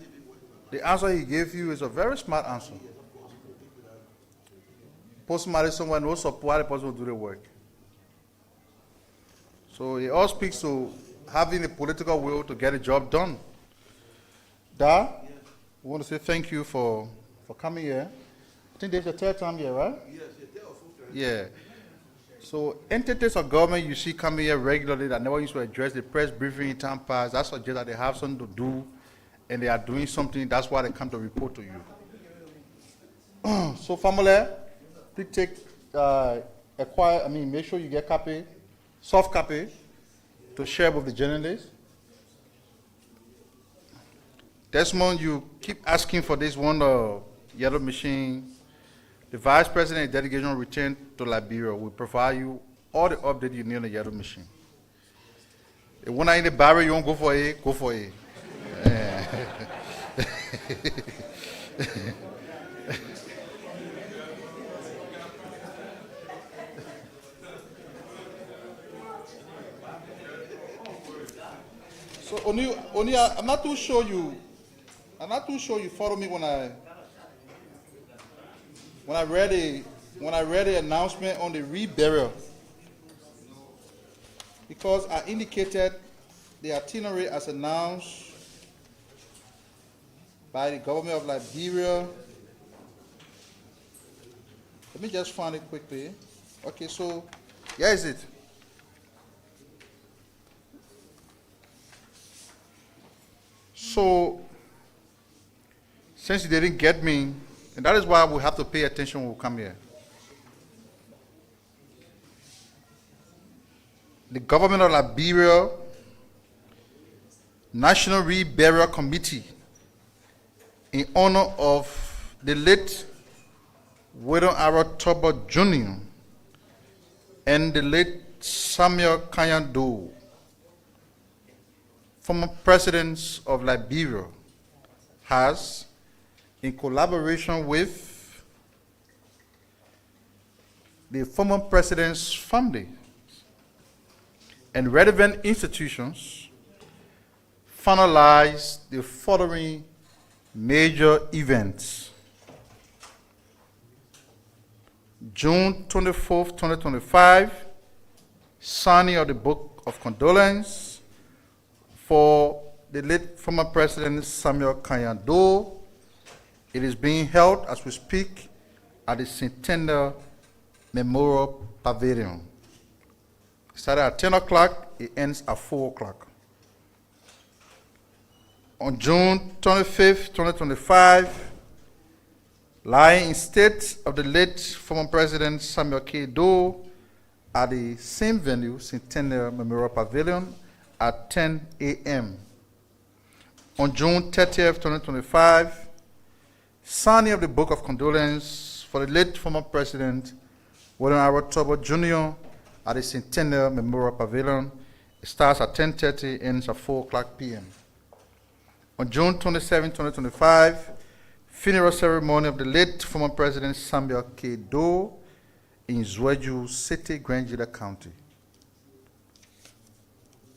the answer he gave you is a very smart answer. Postman is someone who support the person who do the work. So it all speaks to having the political will to get a job done. We want to say thank you for coming here. I think this is your third time here, right? Yes, your third or fourth time. Yeah. So entities of government you see coming here regularly that never used to address the press briefing in time past, that suggests that they have something to do and they are doing something. That's why they come to report to you. So family, please take make sure you get copy, soft copy, to share with the journalists. Desmond, you keep asking for this one yellow machine. The Vice President and delegation will return to Liberia. We provide you all the updates you need on the yellow machine. If one in the barrel, you won't go for it, go for it. So only I'm not too sure you follow me when I read the announcement on the reburial, because I indicated the itinerary as announced by the government of Liberia. Let me just find it quickly. Okay, so here is it. So, since you didn't get me, and that is why we have to pay attention when we come here. The government of Liberia, National Reburial Committee, in honor of the late William Arrow Tobo Jr. and the late Samuel Kanyando, former presidents of Liberia, has, in collaboration with the former president's family and relevant institutions, finalized the following major events. June 24th, 2025, signing of the Book of Condolence for the late former President Samuel Kanyando. It is being held as we speak at the Centennial Memorial Pavilion. It started at 10 o'clock, it ends at 4 o'clock. On June 25th, 2025, lying in state of the late former President Samuel K. Doe at the same venue, Centennial Memorial Pavilion, at 10 a.m. On June 30th, 2025, signing of the Book of Condolence for the late former President William Arrow Tobo Jr. at the Centennial Memorial Pavilion. It starts at 10:30, ends at 4 o'clock p.m. On June 27, 2025, funeral ceremony of the late former President Samuel K. Doe in Zweju City, Grangeda County.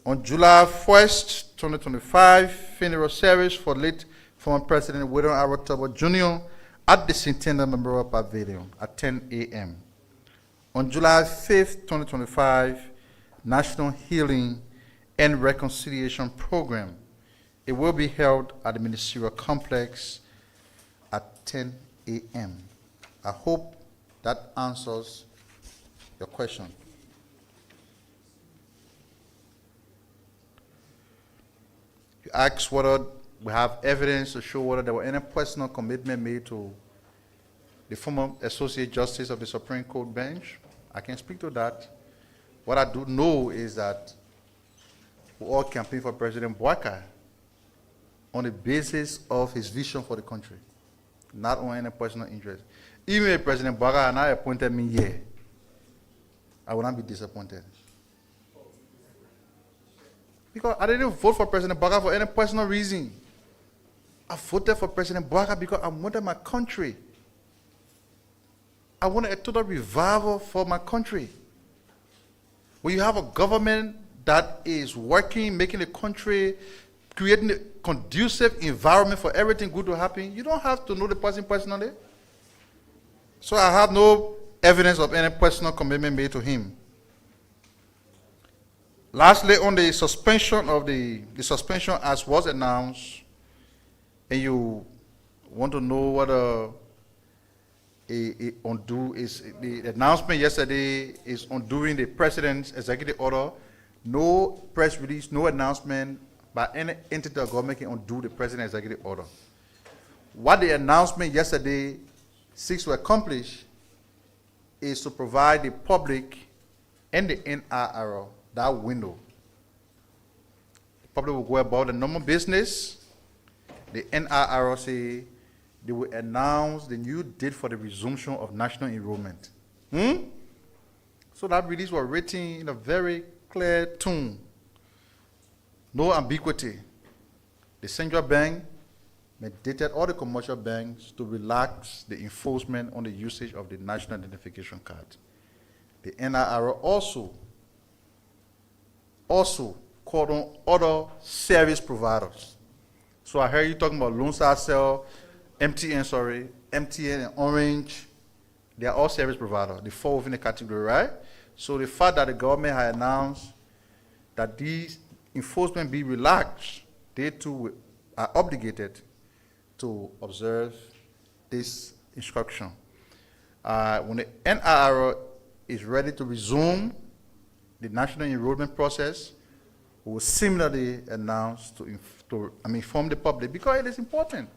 On July 1st, 2025, funeral service for late former President William Arrow Tobo Jr. at the Centennial Memorial Pavilion at 10 a.m. On July 5th, 2025, National Healing and Reconciliation Program. It will be held at the Ministerial Complex at 10 a.m. I hope that answers your question. You asked whether we have evidence to show whether there were any personal commitment made to the former Associate Justice of the Supreme Court bench. I can speak to that. What I do know is that we all campaigned for President Bouaka on the basis of his vision for the country, not on any personal interest. Even if President Bouaka had not appointed me here, I would not be disappointed. Because I didn't vote for President Bouaka for any personal reason. I voted for President Bouaka because I wanted my country. I wanted a total revival for my country. When you have a government that is working, making the country, creating a conducive environment for everything good to happen, you don't have to know the person personally. So I have no evidence of any personal commitment made to him. Lastly, on the suspension of the suspension as was announced, and you want to know whether the announcement yesterday is undoing the president's executive order. No press release, no announcement by any entity or government can undo the president's executive order. What the announcement yesterday seeks to accomplish is to provide the public and the NRR that window. The public will go about the normal business. The NRR say they will announce the new date for the resumption of national enrollment. So that release was written in a very clear tone. No ambiguity. The central bank mandated all the commercial banks to relax the enforcement on the usage of the national identification card. The NRR also called on other service providers. So I heard you talking about Lone Star Cell, MTN and Orange. They are all service providers. They fall within the category, right? So the fact that the government had announced that these enforcement be relaxed, they too are obligated to observe this instruction. When the NRR is ready to resume the national enrollment process, we will similarly announce to inform the public, because it is important.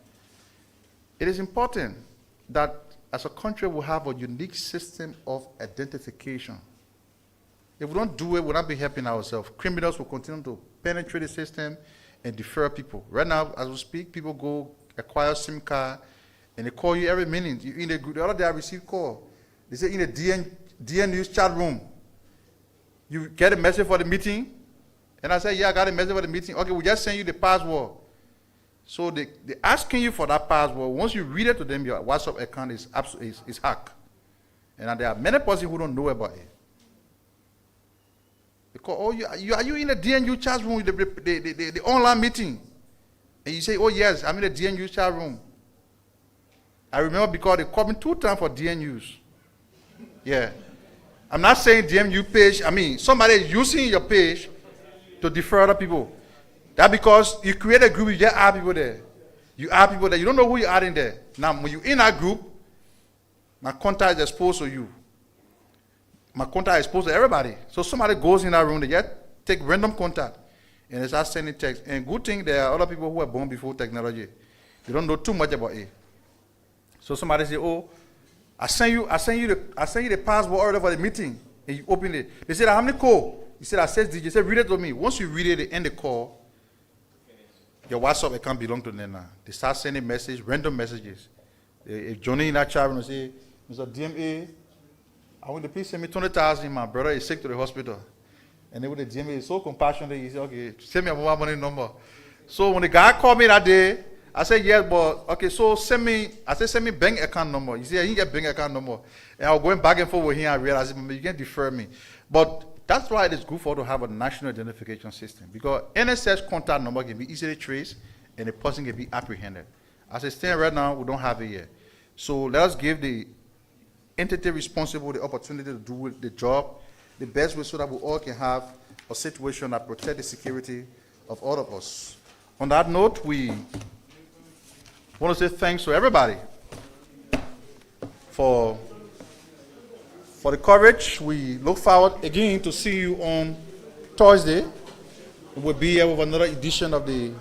It is important that as a country we have a unique system of identification. If we don't do it, we'll not be helping ourselves. Criminals will continue to penetrate the system and defer people. Right now, as we speak, people go acquire SIM card, and they call you every minute. You in the group. The other day I received call. They say in the DN News chat room, you get a message for the meeting? And I said, yeah, I got a message for the meeting. Okay, we just send you the password. So they asking you for that password. Once you read it to them, your WhatsApp account is hacked. And there are many persons who don't know about it. They call, oh, are you in the DNU chat room, the online meeting? And you say, oh yes, I'm in the DNU chat room. I remember because they called me 2 times for DNUs. Yeah. I'm not saying DNU page, I mean, somebody is using your page to defer other people. That's because you create a group, you just add people there. You add people there, you don't know who you are in there. Now, when you're in that group, my contact is exposed to you. My contact is exposed to everybody. So somebody goes in that room, they just take random contact, and they start sending text. And good thing, there are other people who were born before technology. They don't know too much about it. So somebody say, oh, I send you the password order for the meeting, and you open it. They said, how many call? He said, I said, DJ, said, read it to me. Once you read it, they end the call. Your WhatsApp account belongs to them now. They start sending messages, random messages. If Johnny in that chat room say, Mr. DMA, I want to please send me 20,000. My brother is sick to the hospital. And then with the DMA is so compassionate, he said, okay, send me a mobile money number. So when the guy called me that day, I said, yes, but okay, so send me bank account number. He said, I didn't get bank account number. And I was going back and forth with him, I realized, you can't defer me. But that's why it is good for us to have a national identification system, because NSS contact number can be easily traced and the person can be apprehended. As I stand right now, we don't have it yet. So let us give the entity responsible the opportunity to do the job the best way so that we all can have a situation that protects the security of all of us. On that note, we want to say thanks to everybody for the coverage. We look forward again to see you on Thursday. We'll be here with another edition of the